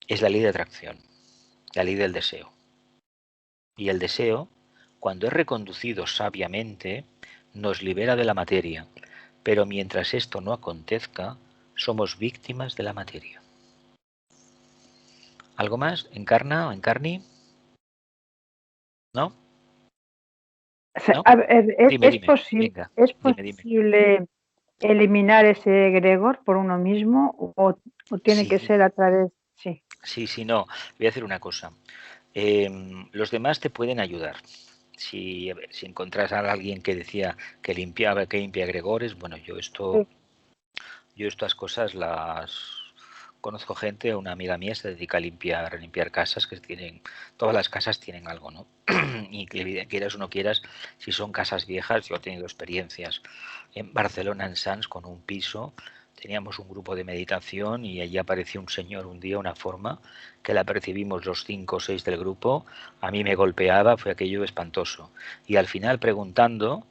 Es la ley de atracción, la ley del deseo. Y el deseo, cuando es reconducido sabiamente, nos libera de la materia, pero mientras esto no acontezca, somos víctimas de la materia. ¿Algo más? ¿Encarna o encarni? ¿No? ¿No? A ver, Dime, dime. Venga, ¿es dime. posible eliminar ese egregor por uno mismo o tiene que Sí, ser a través? Sí. sí, no. Voy a hacer una cosa. Los demás te pueden ayudar. Si, a ver, si encontrás a alguien que decía que limpia egregores, bueno, Sí. yo estas cosas las conozco gente, una amiga mía se dedica a limpiar casas que tienen, todas las casas tienen algo, ¿no? Y que quieras o no quieras, si son casas viejas, yo he tenido experiencias en Barcelona, en Sants, con un piso Teníamos un grupo de meditación y allí apareció un señor un día, una forma, que la percibimos los 5 o 6 del grupo. A mí me golpeaba, fue aquello espantoso. Y al final preguntando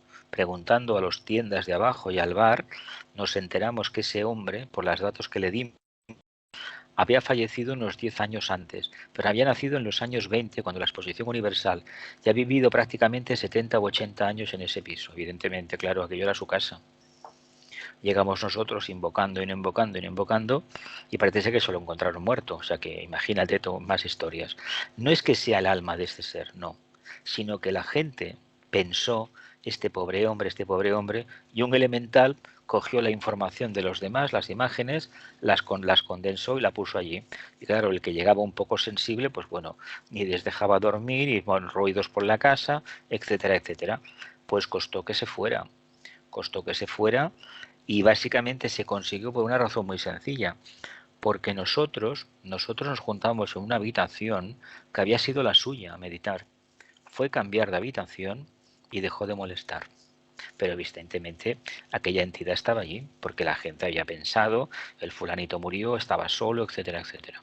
a los tiendas de abajo y al bar, nos enteramos que ese hombre, por los datos que le dimos, había fallecido unos 10 años antes, pero había nacido en los años 20, cuando la Exposición Universal, y ha vivido prácticamente 70 u 80 años en ese piso. Evidentemente, claro, aquello era su casa. Llegamos nosotros invocando y no invocando y no invocando, y parece ser que se lo encontraron muerto. O sea que imagínate más historias. No es que sea el alma de este ser, no, sino que la gente pensó, este pobre hombre, y un elemental cogió la información de los demás, las imágenes, las condensó y la puso allí. Y claro, el que llegaba un poco sensible, pues bueno, ni les dejaba dormir, y bueno, ruidos por la casa, etcétera, etcétera. Pues costó que se fuera, y básicamente se consiguió por una razón muy sencilla, porque nosotros nos juntamos en una habitación que había sido la suya a meditar. Fue cambiar de habitación y dejó de molestar. Pero evidentemente aquella entidad estaba allí, porque la gente había pensado, el fulanito murió, estaba solo, etcétera, etcétera.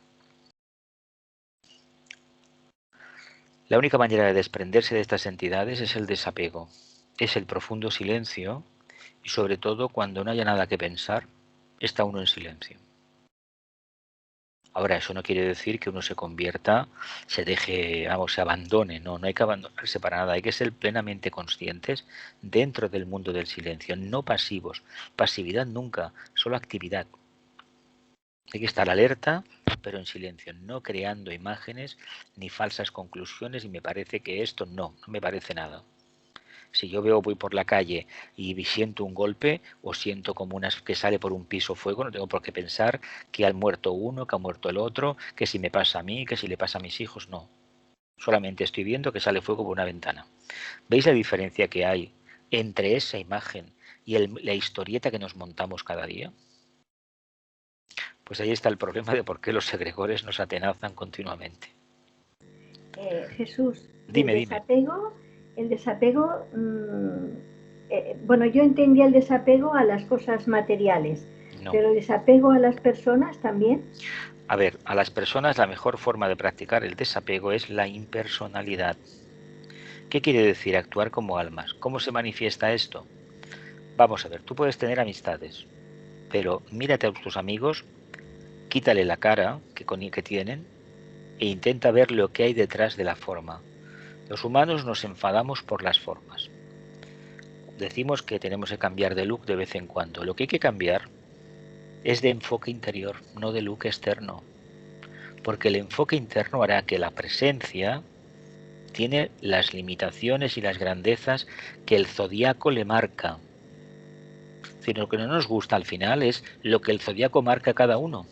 La única manera de desprenderse de estas entidades es el desapego, es el profundo silencio, y sobre todo cuando no haya nada que pensar, está uno en silencio. Ahora, eso no quiere decir que uno se convierta, se deje, vamos, se abandone, no hay que abandonarse para nada, hay que ser plenamente conscientes dentro del mundo del silencio, no pasivos, pasividad nunca, solo actividad. Hay que estar alerta, pero en silencio, no creando imágenes ni falsas conclusiones, y me parece que esto no me parece nada. Si yo voy por la calle y siento un golpe o siento como que sale por un piso fuego, no tengo por qué pensar que ha muerto uno, que ha muerto el otro, que si me pasa a mí, que si le pasa a mis hijos, no. Solamente estoy viendo que sale fuego por una ventana. ¿Veis la diferencia que hay entre esa imagen y la historieta que nos montamos cada día? Pues ahí está el problema de por qué los egregores nos atenazan continuamente. Jesús, Dime. El desapego, bueno, yo entendía el desapego a las cosas materiales, no. Pero el desapego a las personas también. A ver, a las personas la mejor forma de practicar el desapego es la impersonalidad. ¿Qué quiere decir actuar como almas? ¿Cómo se manifiesta esto? Vamos a ver, tú puedes tener amistades, pero mírate a tus amigos, quítale la cara que tienen e intenta ver lo que hay detrás de la forma. Los humanos nos enfadamos por las formas. Decimos que tenemos que cambiar de look de vez en cuando. Lo que hay que cambiar es de enfoque interior, no de look externo. Porque el enfoque interno hará que la presencia tiene las limitaciones y las grandezas que el zodiaco le marca. Sino lo que no nos gusta al final es lo que el zodiaco marca a cada uno.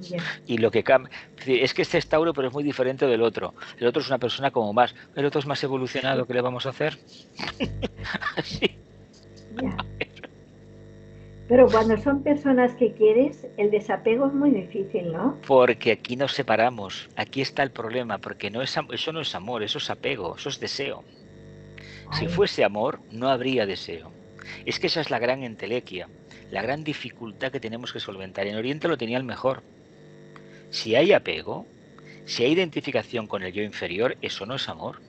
Yeah. Y lo que cambia es que este es Tauro, pero es muy diferente del otro. El otro es una persona como más, el otro es más evolucionado. ¿Qué le vamos a hacer? Así. Yeah. Pero cuando son personas que quieres, el desapego es muy difícil, ¿no? Porque aquí nos separamos, aquí está el problema, porque eso no es amor, eso es apego, eso es deseo. Ay. Si fuese amor, no habría deseo. Es que esa es la gran entelequia, la gran dificultad que tenemos que solventar. En Oriente lo tenían mejor. Si hay apego, si hay identificación con el yo inferior, eso no es amor.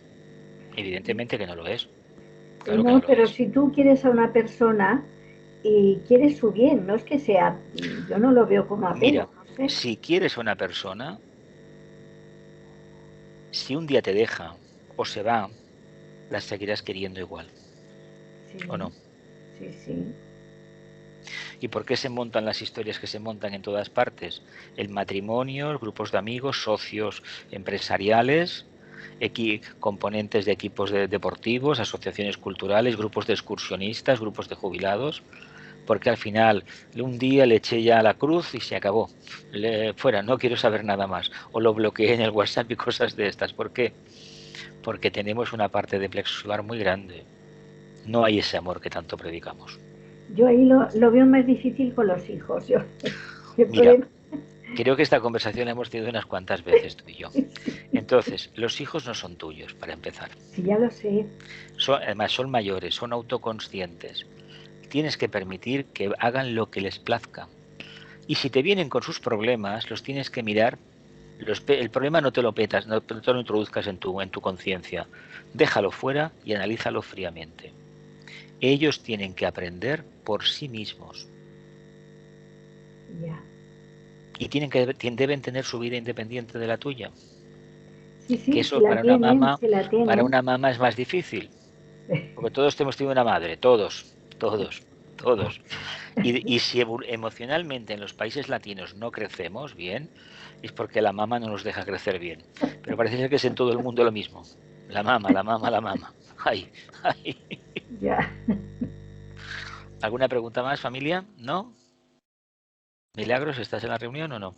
Evidentemente que no lo es. Claro no, pero si tú quieres a una persona y quieres su bien, no es que sea, yo no lo veo como apego. Mira, no sé. Si quieres a una persona, si un día te deja o se va, la seguirás queriendo igual. Sí. ¿O no? Sí, sí. ¿Y por qué se montan las historias que se montan en todas partes? El matrimonio, grupos de amigos, socios empresariales, componentes de equipos deportivos, asociaciones culturales, grupos de excursionistas, grupos de jubilados, porque al final un día le eché ya a la cruz y se acabó. Fuera, no quiero saber nada más. O lo bloqueé en el WhatsApp y cosas de estas. ¿Por qué? Porque tenemos una parte de plexo solar muy grande. No hay ese amor que tanto predicamos. Yo ahí lo veo más difícil con los hijos. Mira, creo que esta conversación la hemos tenido unas cuantas veces tú y yo. Entonces, los hijos no son tuyos, para empezar. Sí, ya lo sé. Además, son mayores, son autoconscientes. tienes que permitir que hagan lo que les plazca. Y si te vienen con sus problemas, los tienes que mirar. El problema no te lo petas, no te lo introduzcas en tu conciencia. Déjalo fuera y analízalo fríamente. Ellos tienen que aprender por sí mismos. Ya. Y deben tener su vida independiente de la tuya. Sí, Que eso si la tienen. Para una mamá es más difícil. Porque todos hemos tenido una madre, todos. Y si emocionalmente en los países latinos no crecemos bien, es porque la mamá no nos deja crecer bien. Pero parece ser que es en todo el mundo lo mismo. La mamá. Ay. Ya. ¿Alguna pregunta más, familia? ¿No? Milagros, ¿estás en la reunión o no?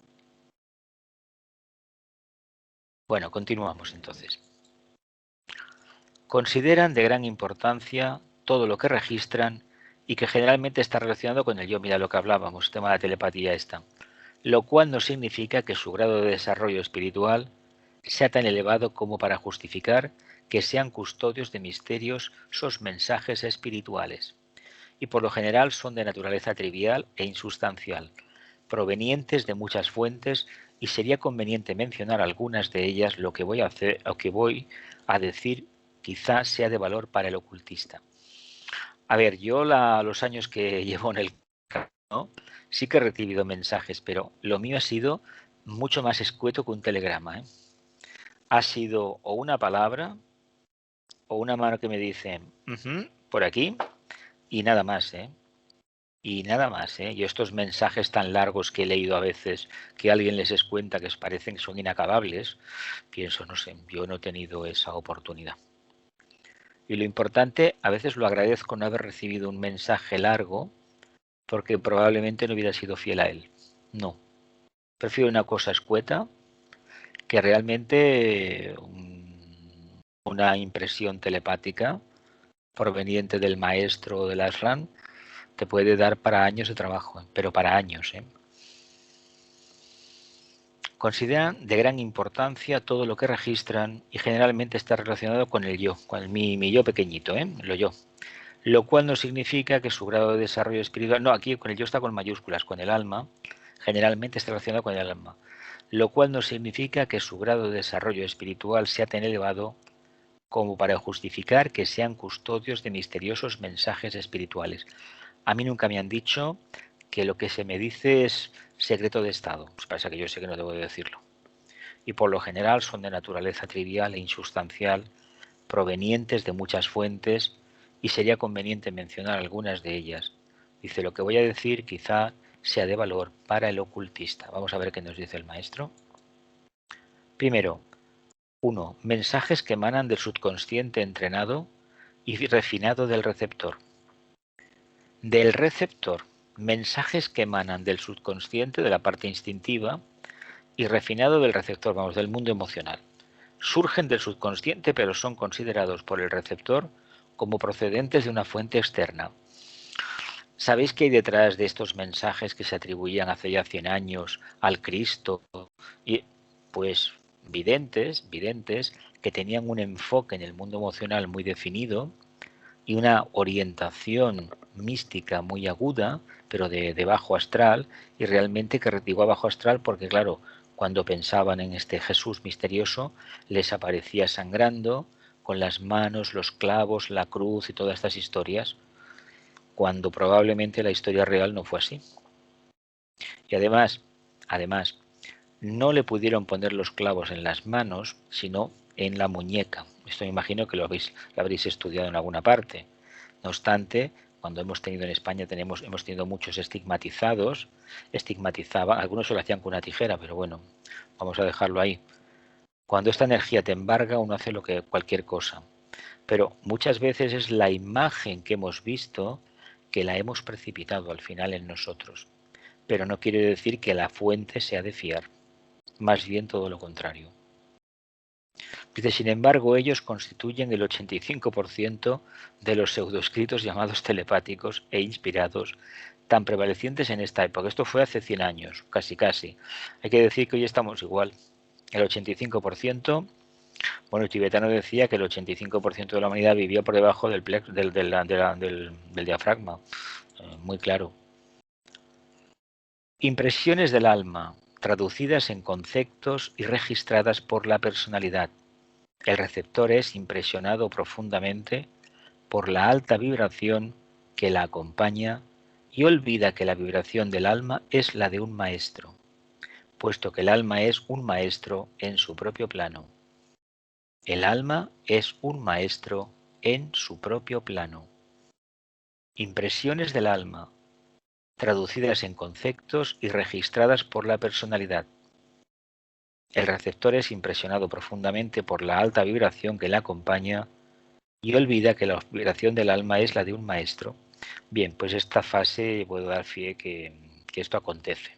Bueno, continuamos entonces. Consideran de gran importancia todo lo que registran y que generalmente está relacionado con el yo. Mira lo que hablábamos, el tema de la telepatía esta. Lo cual no significa que su grado de desarrollo espiritual sea tan elevado como para justificar que sean custodios de misterios sus mensajes espirituales. Y por lo general son de naturaleza trivial e insustancial, provenientes de muchas fuentes, y sería conveniente mencionar algunas de ellas. Lo que voy a decir quizás sea de valor para el ocultista. A ver, yo los años que llevo en el camino, sí que he recibido mensajes, pero lo mío ha sido mucho más escueto que un telegrama, ¿eh? Ha sido o una palabra o una mano que me dice por aquí, y nada más, ¿eh? Y nada más, ¿eh? Yo estos mensajes tan largos que he leído a veces, que alguien les cuenta que parecen que son inacabables, pienso, no sé, yo no he tenido esa oportunidad. Y lo importante, a veces lo agradezco no haber recibido un mensaje largo, porque probablemente no hubiera sido fiel a él. No. Prefiero una cosa escueta que realmente una impresión telepática proveniente del maestro o del ashram te puede dar para años de trabajo, pero para años, ¿eh? Consideran de gran importancia todo lo que registran y generalmente está relacionado con el yo, con mi yo pequeñito, lo yo. Lo cual no significa que su grado de desarrollo espiritual, no, aquí con el yo está con mayúsculas, con el alma, generalmente está relacionado con el alma. Lo cual no significa que su grado de desarrollo espiritual sea tan elevado como para justificar que sean custodios de misteriosos mensajes espirituales. A mí nunca me han dicho que lo que se me dice es secreto de Estado. Pues pasa que yo sé que no debo de decirlo. Y por lo general son de naturaleza trivial e insustancial, provenientes de muchas fuentes, y sería conveniente mencionar algunas de ellas. Dice, lo que voy a decir quizá sea de valor para el ocultista. Vamos a ver qué nos dice el maestro. Primero, 1. Mensajes que emanan del subconsciente entrenado y refinado del receptor. Del receptor, mensajes que emanan del subconsciente, de la parte instintiva, y refinado del receptor, vamos, del mundo emocional. Surgen del subconsciente, pero son considerados por el receptor como procedentes de una fuente externa. ¿Sabéis qué hay detrás de estos mensajes que se atribuían hace ya 100 años al Cristo? Y pues videntes que tenían un enfoque en el mundo emocional muy definido y una orientación mística muy aguda, pero de bajo astral, y realmente que digo bajo astral porque claro, cuando pensaban en este Jesús misterioso, les aparecía sangrando, con las manos, los clavos, la cruz y todas estas historias, cuando probablemente la historia real no fue así. Y además, no le pudieron poner los clavos en las manos, sino en la muñeca. Esto me imagino que lo habréis estudiado en alguna parte. No obstante, cuando hemos tenido en España hemos tenido muchos estigmatizados, estigmatizaban, algunos se lo hacían con una tijera, pero bueno, vamos a dejarlo ahí. Cuando esta energía te embarga, uno hace cualquier cosa. Pero muchas veces es la imagen que hemos visto que la hemos precipitado al final en nosotros. Pero no quiere decir que la fuente sea de fiar. Más bien todo lo contrario. Dice, sin embargo, ellos constituyen el 85% de los pseudoescritos llamados telepáticos e inspirados, tan prevalecientes en esta época. Esto fue hace 100 años, casi. Hay que decir que hoy estamos igual. El 85%, bueno, el tibetano decía que el 85% de la humanidad vivía por debajo del diafragma. muy claro. Impresiones del alma, traducidas en conceptos y registradas por la personalidad. El receptor es impresionado profundamente por la alta vibración que la acompaña y olvida que la vibración del alma es la de un maestro, puesto que el alma es un maestro en su propio plano. El alma es un maestro en su propio plano. Impresiones del alma, traducidas en conceptos y registradas por la personalidad. El receptor es impresionado profundamente por la alta vibración que le acompaña y olvida que la vibración del alma es la de un maestro. Bien, pues esta fase puedo dar fe que esto acontece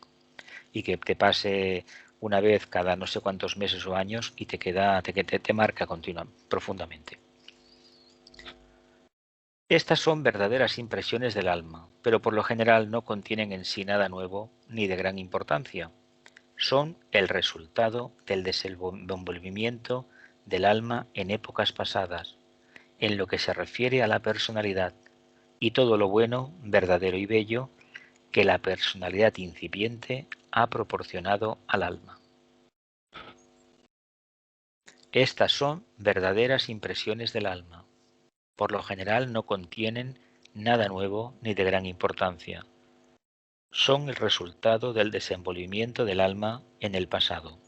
y que te pase una vez cada no sé cuántos meses o años y te marca profundamente. Estas son verdaderas impresiones del alma, pero por lo general no contienen en sí nada nuevo ni de gran importancia. Son el resultado del desenvolvimiento del alma en épocas pasadas, en lo que se refiere a la personalidad, y todo lo bueno, verdadero y bello que la personalidad incipiente ha proporcionado al alma. Estas son verdaderas impresiones del alma. Por lo general no contienen nada nuevo ni de gran importancia. Son el resultado del desenvolvimiento del alma en el pasado,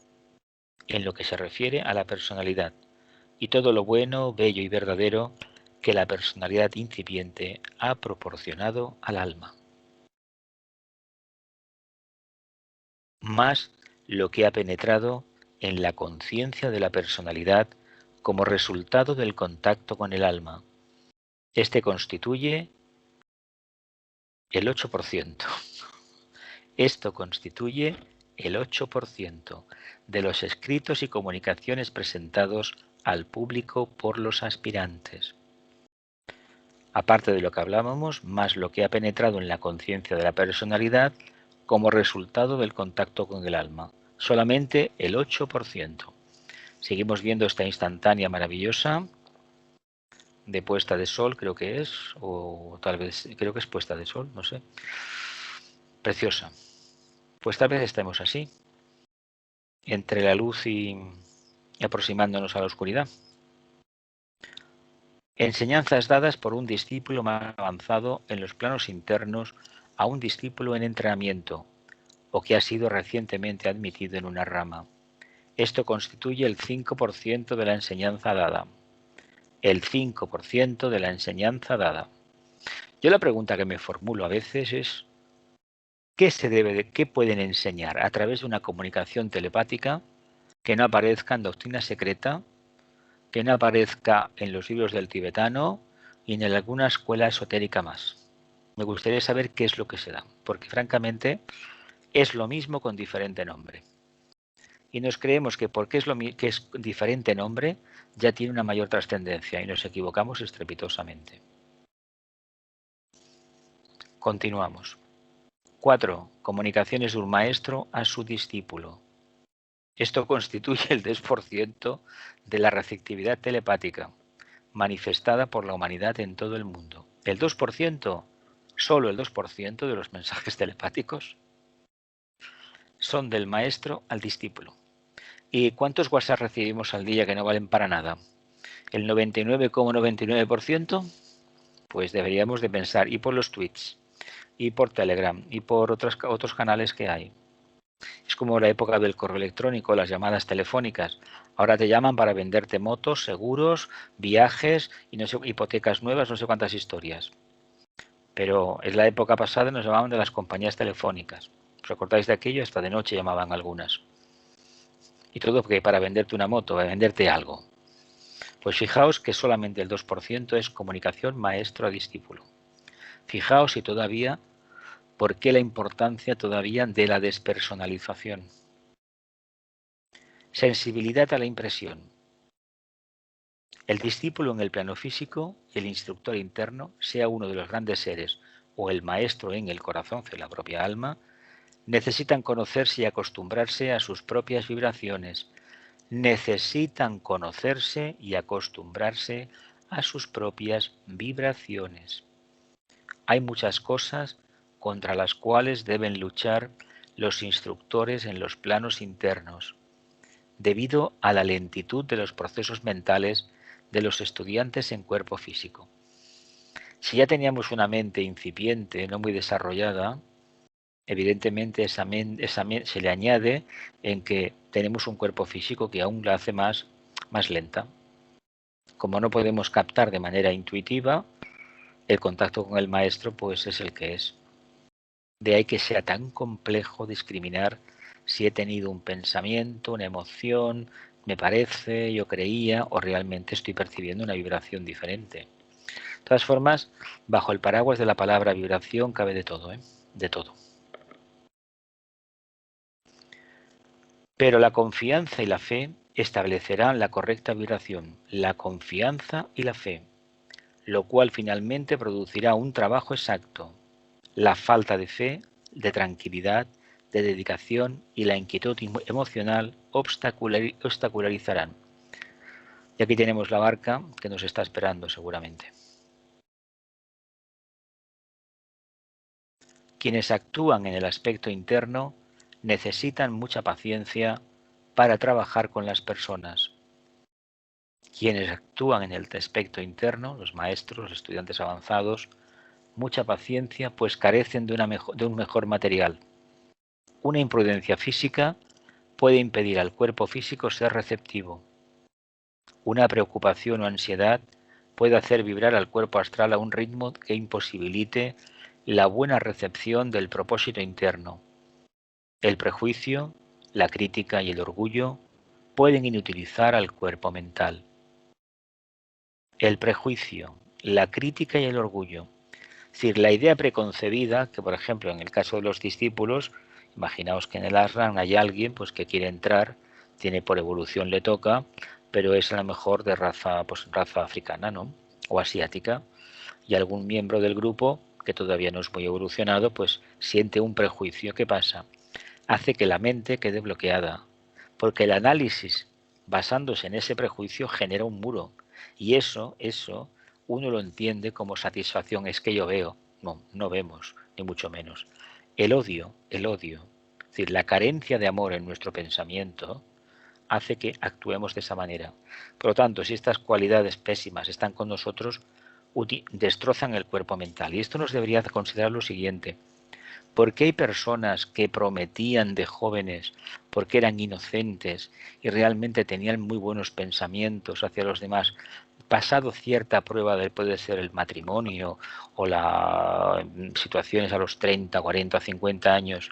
en lo que se refiere a la personalidad, y todo lo bueno, bello y verdadero que la personalidad incipiente ha proporcionado al alma. Más lo que ha penetrado en la conciencia de la personalidad como resultado del contacto con el alma. Este constituye el 8%. Esto constituye el 8% de los escritos y comunicaciones presentados al público por los aspirantes. Aparte de lo que hablábamos, más lo que ha penetrado en la conciencia de la personalidad como resultado del contacto con el alma. Solamente el 8%. Seguimos viendo esta instantánea maravillosa de puesta de sol, creo que es, o tal vez, creo que es puesta de sol, no sé. Preciosa. Pues tal vez estemos así, entre la luz y aproximándonos a la oscuridad. Enseñanzas dadas por un discípulo más avanzado en los planos internos a un discípulo en entrenamiento, o que ha sido recientemente admitido en una rama. Esto constituye el 5% de la enseñanza dada. El 5% de la enseñanza dada. Yo la pregunta que me formulo a veces es ¿qué pueden enseñar a través de una comunicación telepática que no aparezca en doctrina secreta, que no aparezca en los libros del tibetano y en alguna escuela esotérica más? Me gustaría saber qué es lo que se da, porque francamente es lo mismo con diferente nombre. Y nos creemos que porque que es diferente nombre ya tiene una mayor trascendencia y nos equivocamos estrepitosamente. Continuamos. 4. Comunicaciones de un maestro a su discípulo. Esto constituye el 10% de la receptividad telepática manifestada por la humanidad en todo el mundo. El 2%, solo el 2% de los mensajes telepáticos son del maestro al discípulo. ¿Y cuántos WhatsApp recibimos al día que no valen para nada? ¿El 99,99%? Pues deberíamos de pensar, y por los tweets, y por Telegram, y por otros canales que hay. Es como la época del correo electrónico, las llamadas telefónicas. Ahora te llaman para venderte motos, seguros, viajes, y no sé, hipotecas nuevas, no sé cuántas historias. Pero es la época pasada, nos llamaban de las compañías telefónicas. ¿Os acordáis de aquello? Hasta de noche llamaban algunas. Y todo porque para venderte una moto, para venderte algo. Pues fijaos que solamente el 2% es comunicación maestro a discípulo. Fijaos y todavía, ¿por qué la importancia todavía de la despersonalización? Sensibilidad a la impresión. El discípulo en el plano físico y el instructor interno, sea uno de los grandes seres o el maestro en el corazón de la propia alma, necesitan conocerse y acostumbrarse a sus propias vibraciones. Necesitan conocerse y acostumbrarse a sus propias vibraciones. hay muchas cosas contra las cuales deben luchar los instructores en los planos internos, debido a la lentitud de los procesos mentales de los estudiantes en cuerpo físico. Si ya teníamos una mente incipiente, no muy desarrollada, evidentemente se le añade en que tenemos un cuerpo físico que aún la hace más lenta. Como no podemos captar de manera intuitiva, el contacto con el maestro pues es el que es. De ahí que sea tan complejo discriminar si he tenido un pensamiento, una emoción, me parece, yo creía, o realmente estoy percibiendo una vibración diferente. De todas formas, bajo el paraguas de la palabra vibración cabe de todo, ¿eh? De todo. Pero la confianza y la fe establecerán la correcta vibración, la confianza y la fe, lo cual finalmente producirá un trabajo exacto. La falta de fe, de tranquilidad, de dedicación y la inquietud emocional obstacularizarán. Y aquí tenemos la barca que nos está esperando seguramente. Quienes actúan en el aspecto interno necesitan mucha paciencia para trabajar con las personas. Quienes actúan en el aspecto interno, los maestros, los estudiantes avanzados, mucha paciencia, pues carecen de un mejor material. Una imprudencia física puede impedir al cuerpo físico ser receptivo. Una preocupación o ansiedad puede hacer vibrar al cuerpo astral a un ritmo que imposibilite la buena recepción del propósito interno. El prejuicio, la crítica y el orgullo pueden inutilizar al cuerpo mental. El prejuicio, la crítica y el orgullo. Es decir, la idea preconcebida, que por ejemplo en el caso de los discípulos, imaginaos que en el ashram hay alguien pues que quiere entrar, tiene por evolución le toca, pero es a lo mejor de raza africana, ¿no? O asiática, y algún miembro del grupo que todavía no es muy evolucionado, pues siente un prejuicio. ¿Qué pasa? Hace que la mente quede bloqueada, porque el análisis basándose en ese prejuicio genera un muro, y eso uno lo entiende como satisfacción. Es que yo veo. No vemos, ni mucho menos. El odio, es decir, la carencia de amor en nuestro pensamiento hace que actuemos de esa manera. Por lo tanto, si estas cualidades pésimas están con nosotros, destrozan el cuerpo mental. Y esto nos debería considerar lo siguiente: ¿por qué hay personas que prometían de jóvenes porque eran inocentes y realmente tenían muy buenos pensamientos hacia los demás? Pasado cierta prueba de puede ser el matrimonio o las situaciones a los 30, 40, 50 años,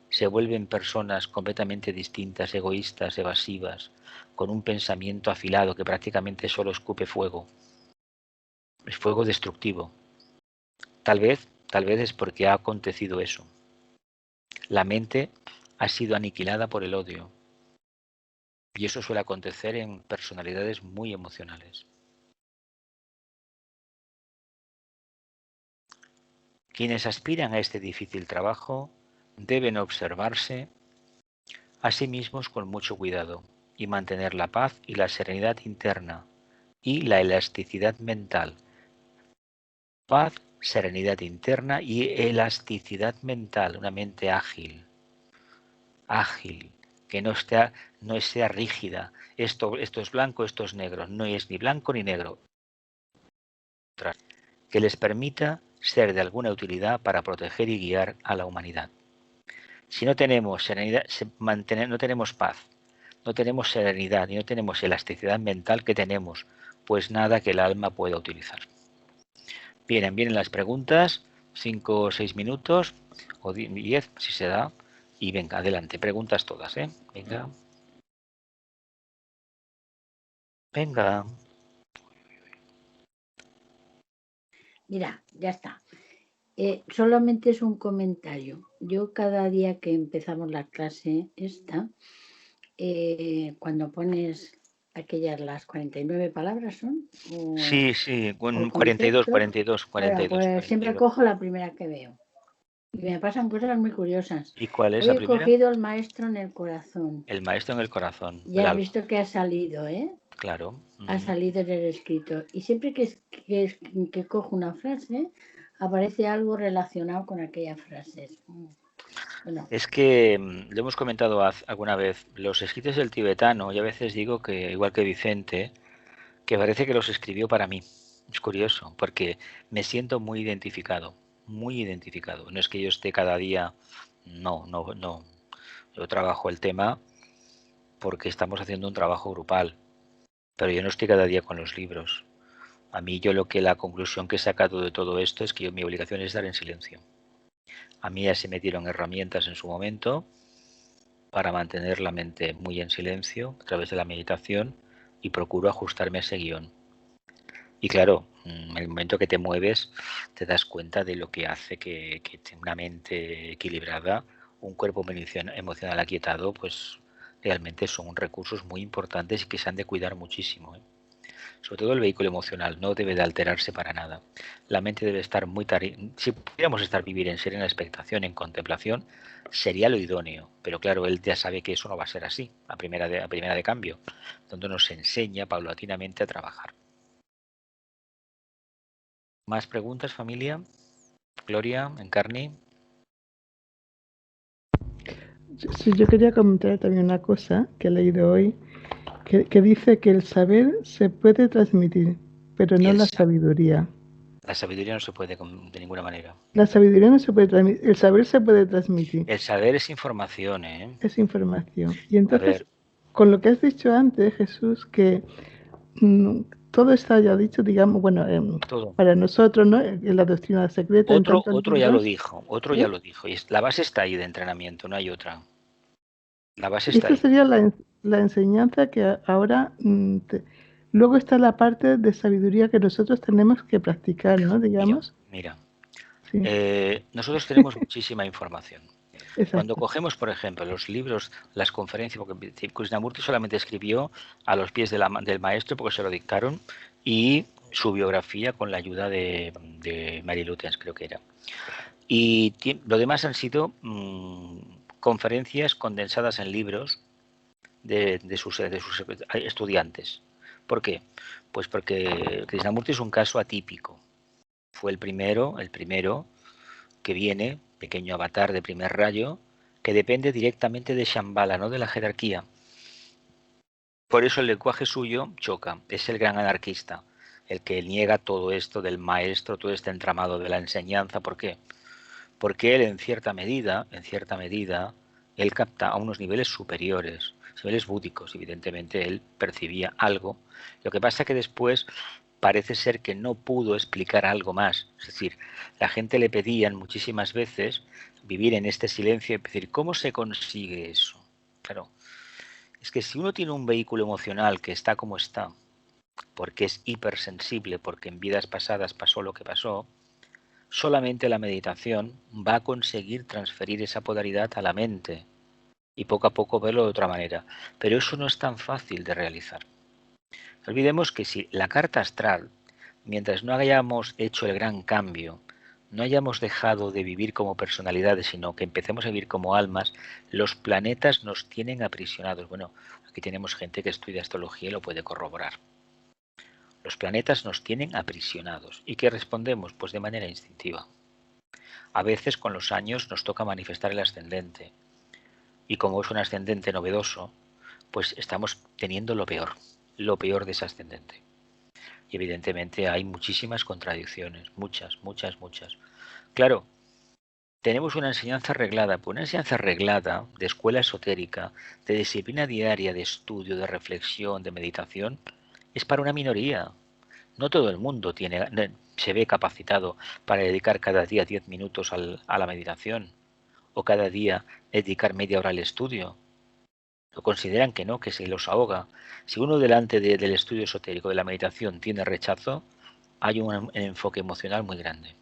se vuelven personas completamente distintas, egoístas, evasivas, con un pensamiento afilado que prácticamente solo escupe fuego. Es fuego destructivo. Tal vez es porque ha acontecido eso. La mente ha sido aniquilada por el odio. Y eso suele acontecer en personalidades muy emocionales. Quienes aspiran a este difícil trabajo deben observarse a sí mismos con mucho cuidado y mantener la paz y la serenidad interna y la elasticidad mental. Paz, serenidad interna y elasticidad mental, una mente ágil, que no sea rígida. Esto es blanco, esto es negro. No es ni blanco ni negro. Que les permita ser de alguna utilidad para proteger y guiar a la humanidad. Si no tenemos serenidad, no tenemos paz, no tenemos serenidad y no tenemos elasticidad mental, que tenemos pues nada que el alma pueda utilizar. Vienen las preguntas, 5 o 6 minutos, o 10 si se da, y venga, adelante, preguntas todas, ¿eh? Venga. Mira, ya está. Solamente es un comentario. Yo cada día que empezamos la clase esta, cuando pones aquellas, las 49 palabras son. Sí, 42. Pues siempre cojo la primera que veo. Y me pasan cosas muy curiosas. ¿Y cuál es Hoy la he primera? cogido el maestro en el corazón. El maestro en el corazón. Ya has visto que ha salido, ¿eh? Claro. Ha salido en el escrito. Y siempre que cojo una frase, aparece algo relacionado con aquellas frases. Bueno, Es que lo hemos comentado alguna vez, los escritos del tibetano, y a veces digo que, igual que Vicente, que parece que los escribió para mí. Es curioso, porque me siento muy identificado, muy identificado. No es que yo esté cada día, no. Yo trabajo el tema porque estamos haciendo un trabajo grupal, pero yo no estoy cada día con los libros. A mí la conclusión que he sacado de todo esto es que mi obligación es estar en silencio. A mí ya se me dieron herramientas en su momento para mantener la mente muy en silencio a través de la meditación y procuro ajustarme a ese guión. Y claro, en el momento que te mueves te das cuenta de lo que hace que una mente equilibrada, un cuerpo emocional aquietado, pues realmente son recursos muy importantes y que se han de cuidar muchísimo. Sobre todo el vehículo emocional no debe de alterarse para nada. La mente debe estar si pudiéramos vivir en serena expectación, en contemplación, sería lo idóneo. Pero claro, él ya sabe que eso no va a ser así, a primera de cambio. Donde nos enseña paulatinamente a trabajar. ¿Más preguntas, familia? Gloria, Encarni. Sí, yo quería comentar también una cosa que he leído hoy, que dice que el saber se puede transmitir, pero no la sabiduría. La sabiduría no se puede de ninguna manera. La sabiduría no se puede transmitir, el saber se puede transmitir. El saber es información, ¿eh? Es información. Y entonces, con lo que has dicho antes, Jesús, que todo está ya dicho, digamos, bueno, para nosotros, ¿no? En la doctrina secreta. Otro ya lo dijo, ya lo dijo. Y la base está ahí de entrenamiento, no hay otra. La base está ahí. Esta sería la enseñanza que ahora... luego está la parte de sabiduría que nosotros tenemos que practicar, ¿no? Digamos. Mira. Sí. Nosotros tenemos muchísima información. Exacto. Cuando cogemos, por ejemplo, los libros, las conferencias, porque Krishnamurti solamente escribió a los pies del maestro porque se lo dictaron, y su biografía con la ayuda de Mary Lutens, creo que era. Y lo demás han sido conferencias condensadas en libros de sus estudiantes. ¿Por qué? Pues porque Krishnamurti es un caso atípico. Fue el primero que viene, pequeño avatar de primer rayo, que depende directamente de Shambhala, no de la jerarquía. Por eso el lenguaje suyo choca, es el gran anarquista, el que niega todo esto del maestro, todo este entramado de la enseñanza. ¿Por qué? Porque él en cierta medida, él capta a unos niveles superiores, niveles búdicos. Evidentemente él percibía algo. Lo que pasa que después parece ser que no pudo explicar algo más. Es decir, la gente le pedían muchísimas veces vivir en este silencio y decir, ¿cómo se consigue eso? Claro, es que si uno tiene un vehículo emocional que está como está, porque es hipersensible, porque en vidas pasadas pasó lo que pasó, solamente la meditación va a conseguir transferir esa polaridad a la mente y poco a poco verlo de otra manera. Pero eso no es tan fácil de realizar. No olvidemos que si la carta astral, mientras no hayamos hecho el gran cambio, no hayamos dejado de vivir como personalidades, sino que empecemos a vivir como almas, los planetas nos tienen aprisionados. Bueno, aquí tenemos gente que estudia astrología y lo puede corroborar. Los planetas nos tienen aprisionados. ¿Y qué respondemos? Pues de manera instintiva. A veces con los años nos toca manifestar el ascendente. Y como es un ascendente novedoso, pues estamos teniendo lo peor de ese ascendente. Y evidentemente hay muchísimas contradicciones, muchas. Claro, tenemos una enseñanza arreglada, pues una enseñanza arreglada de escuela esotérica, de disciplina diaria, de estudio, de reflexión, de meditación, es para una minoría. No todo el mundo se ve capacitado para dedicar cada día 10 minutos a la meditación, o cada día dedicar media hora al estudio. Lo consideran que no, que se los ahoga. Si uno delante del estudio esotérico, de la meditación, tiene rechazo, hay un enfoque emocional muy grande.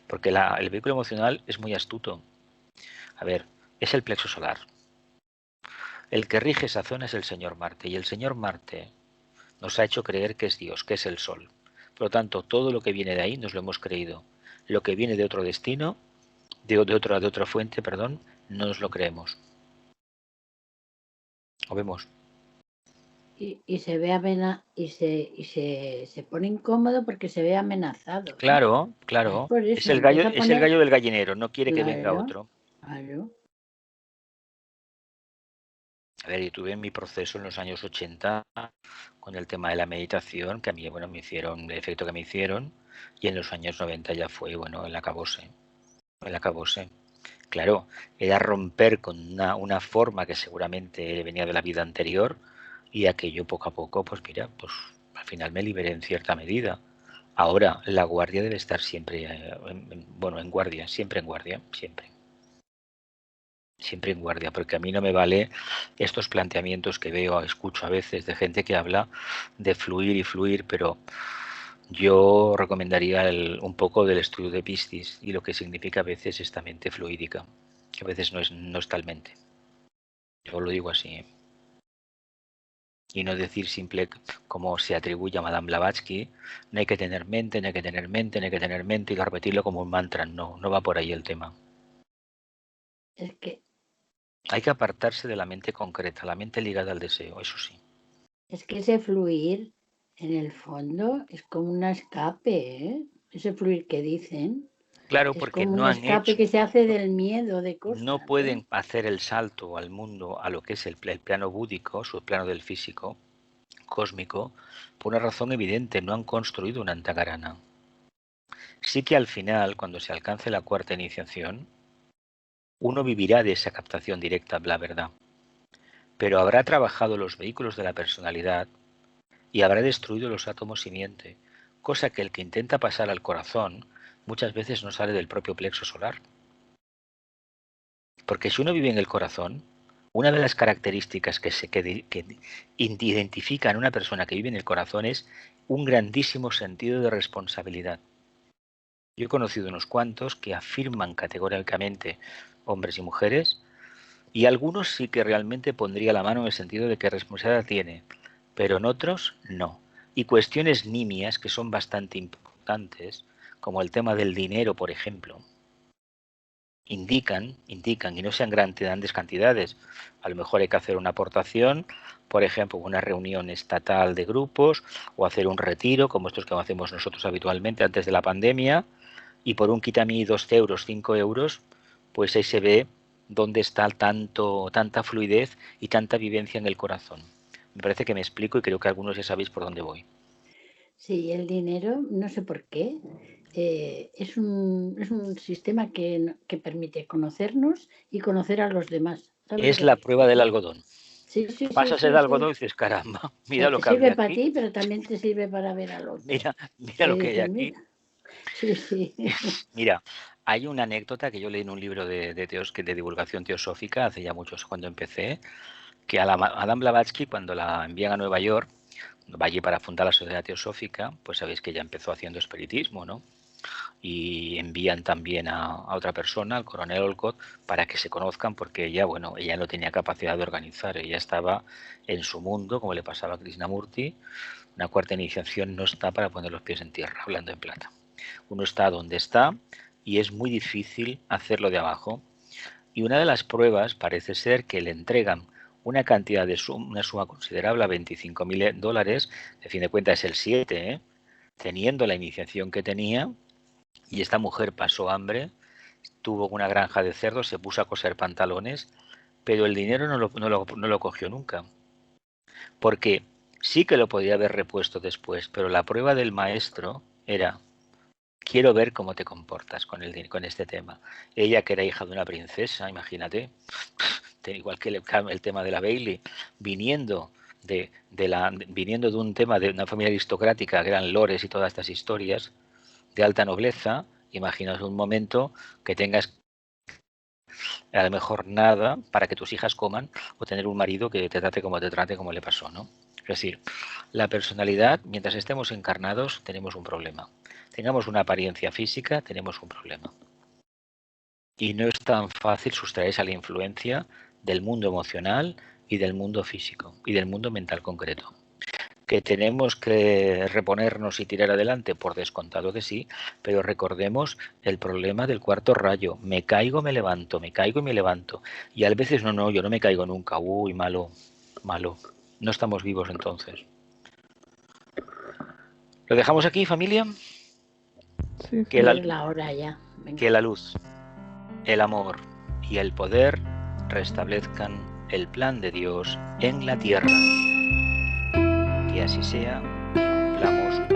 Porque el vehículo emocional es muy astuto. A ver, es el plexo solar. El que rige esa zona es el señor Marte. Y el señor Marte nos ha hecho creer que es Dios, que es el Sol. Por lo tanto, todo lo que viene de ahí nos lo hemos creído. Lo que viene de otro destino, de otra fuente, no nos lo creemos. ¿Lo vemos? y se ve se pone incómodo porque se ve amenazado. Claro, Es claro. por Es eso, el gallo, empieza a es el poner, gallo del gallinero, no quiere que venga claro, otro. claro. A ver, yo tuve mi proceso en los años 80 con el tema de la meditación, que a mí, bueno, me hicieron el efecto que me hicieron, y en los años 90 ya fue, bueno, el acabose. El acabose. Claro, era romper con una forma que seguramente venía de la vida anterior, y aquello poco a poco, pues mira, pues al final me liberé en cierta medida. Ahora, la guardia debe estar siempre, bueno, en guardia, siempre en guardia, siempre. Siempre en guardia, porque a mí no me vale estos planteamientos que veo, escucho a veces de gente que habla de fluir y fluir, pero yo recomendaría un poco del estudio de Piscis y lo que significa a veces esta mente fluídica, que a veces no es tal mente. Yo lo digo así, ¿eh? Y no decir simple como se atribuye a Madame Blavatsky, no hay que tener mente, no hay que tener mente, no hay que tener mente, y repetirlo como un mantra. No, no va por ahí el tema. Es que Hay que apartarse de la mente concreta, la mente ligada al deseo, eso sí. Es que ese fluir, en el fondo, es como un escape, ¿eh? Ese fluir que dicen, Claro, es porque como no un han escape hecho, que se hace del miedo de no cosas, ¿eh? pueden hacer el salto al mundo, a lo que es el plano búdico, su plano del físico, cósmico, por una razón evidente, no han construido una antagarana. Sí que al final, cuando se alcance la cuarta iniciación, uno vivirá de esa captación directa, la verdad, pero habrá trabajado los vehículos de la personalidad y habrá destruido los átomos simiente, cosa que el que intenta pasar al corazón muchas veces no sale del propio plexo solar. Porque si uno vive en el corazón, una de las características que identifican a una persona que vive en el corazón es un grandísimo sentido de responsabilidad. Yo he conocido unos cuantos que afirman categóricamente, hombres y mujeres, y algunos sí que realmente pondría la mano en el sentido de que responsabilidad tiene, pero en otros no. Y cuestiones nimias que son bastante importantes, como el tema del dinero, por ejemplo, indican, y no sean grandes cantidades. A lo mejor hay que hacer una aportación, por ejemplo, una reunión estatal de grupos o hacer un retiro, como estos que hacemos nosotros habitualmente antes de la pandemia, y por un quitami 2 euros, 5 euros, pues ahí se ve dónde está tanta fluidez y tanta vivencia en el corazón. Me parece que me explico y creo que algunos ya sabéis por dónde voy. Sí, el dinero, no sé por qué, es un sistema que permite conocernos y conocer a los demás. ¿Sabes lo Es que te la quiero prueba del decir? algodón. Sí, sí, sí, Pasas el sí, algodón y sí. dices, caramba, O mira sea, lo te que había sirve para aquí, ti, pero también te sirve para ver al otro. mira Que lo que hay dices, aquí. mira, sí, sí. Mira, hay una anécdota que yo leí en un libro de divulgación teosófica hace ya muchos, cuando empecé, que a Madame Blavatsky, cuando la envían a Nueva York, va allí para fundar la Sociedad Teosófica, pues sabéis que ella empezó haciendo espiritismo, ¿no? Y envían también a otra persona, al coronel Olcott, para que se conozcan, porque ella, bueno, ella no tenía capacidad de organizar, ella estaba en su mundo, como le pasaba a Krishnamurti. Una cuarta iniciación no está para poner los pies en tierra, hablando en plata. Uno está donde está y es muy difícil hacerlo de abajo. Y una de las pruebas parece ser que le entregan una cantidad de una suma considerable a $25.000, de fin de cuentas es el 7, ¿eh? Teniendo la iniciación que tenía, y esta mujer pasó hambre, tuvo una granja de cerdos, se puso a coser pantalones, pero el dinero no lo cogió nunca. Porque sí que lo podía haber repuesto después, pero la prueba del maestro era: quiero ver cómo te comportas con este tema. Ella, que era hija de una princesa, imagínate, igual que el tema de la Bailey, viniendo viniendo de un tema de una familia aristocrática, que eran lores y todas estas historias de alta nobleza, imaginaos un momento que tengas a lo mejor nada para que tus hijas coman, o tener un marido que te trate como le pasó, ¿no? Es decir, la personalidad, mientras estemos encarnados, tenemos un problema. Tengamos una apariencia física, tenemos un problema. Y no es tan fácil sustraerse a la influencia del mundo emocional y del mundo físico y del mundo mental concreto. ¿Que tenemos que reponernos y tirar adelante? Por descontado que sí, pero recordemos el problema del cuarto rayo. Me caigo, me levanto, me caigo y me levanto. Y a veces no, yo no me caigo nunca. Uy, malo, malo. No estamos vivos entonces. ¿Lo dejamos aquí, familia? Sí, Que Es la, la hora ya. Venga. que la luz, el amor y el poder restablezcan el plan de Dios en la tierra. Que así sea y cumplamos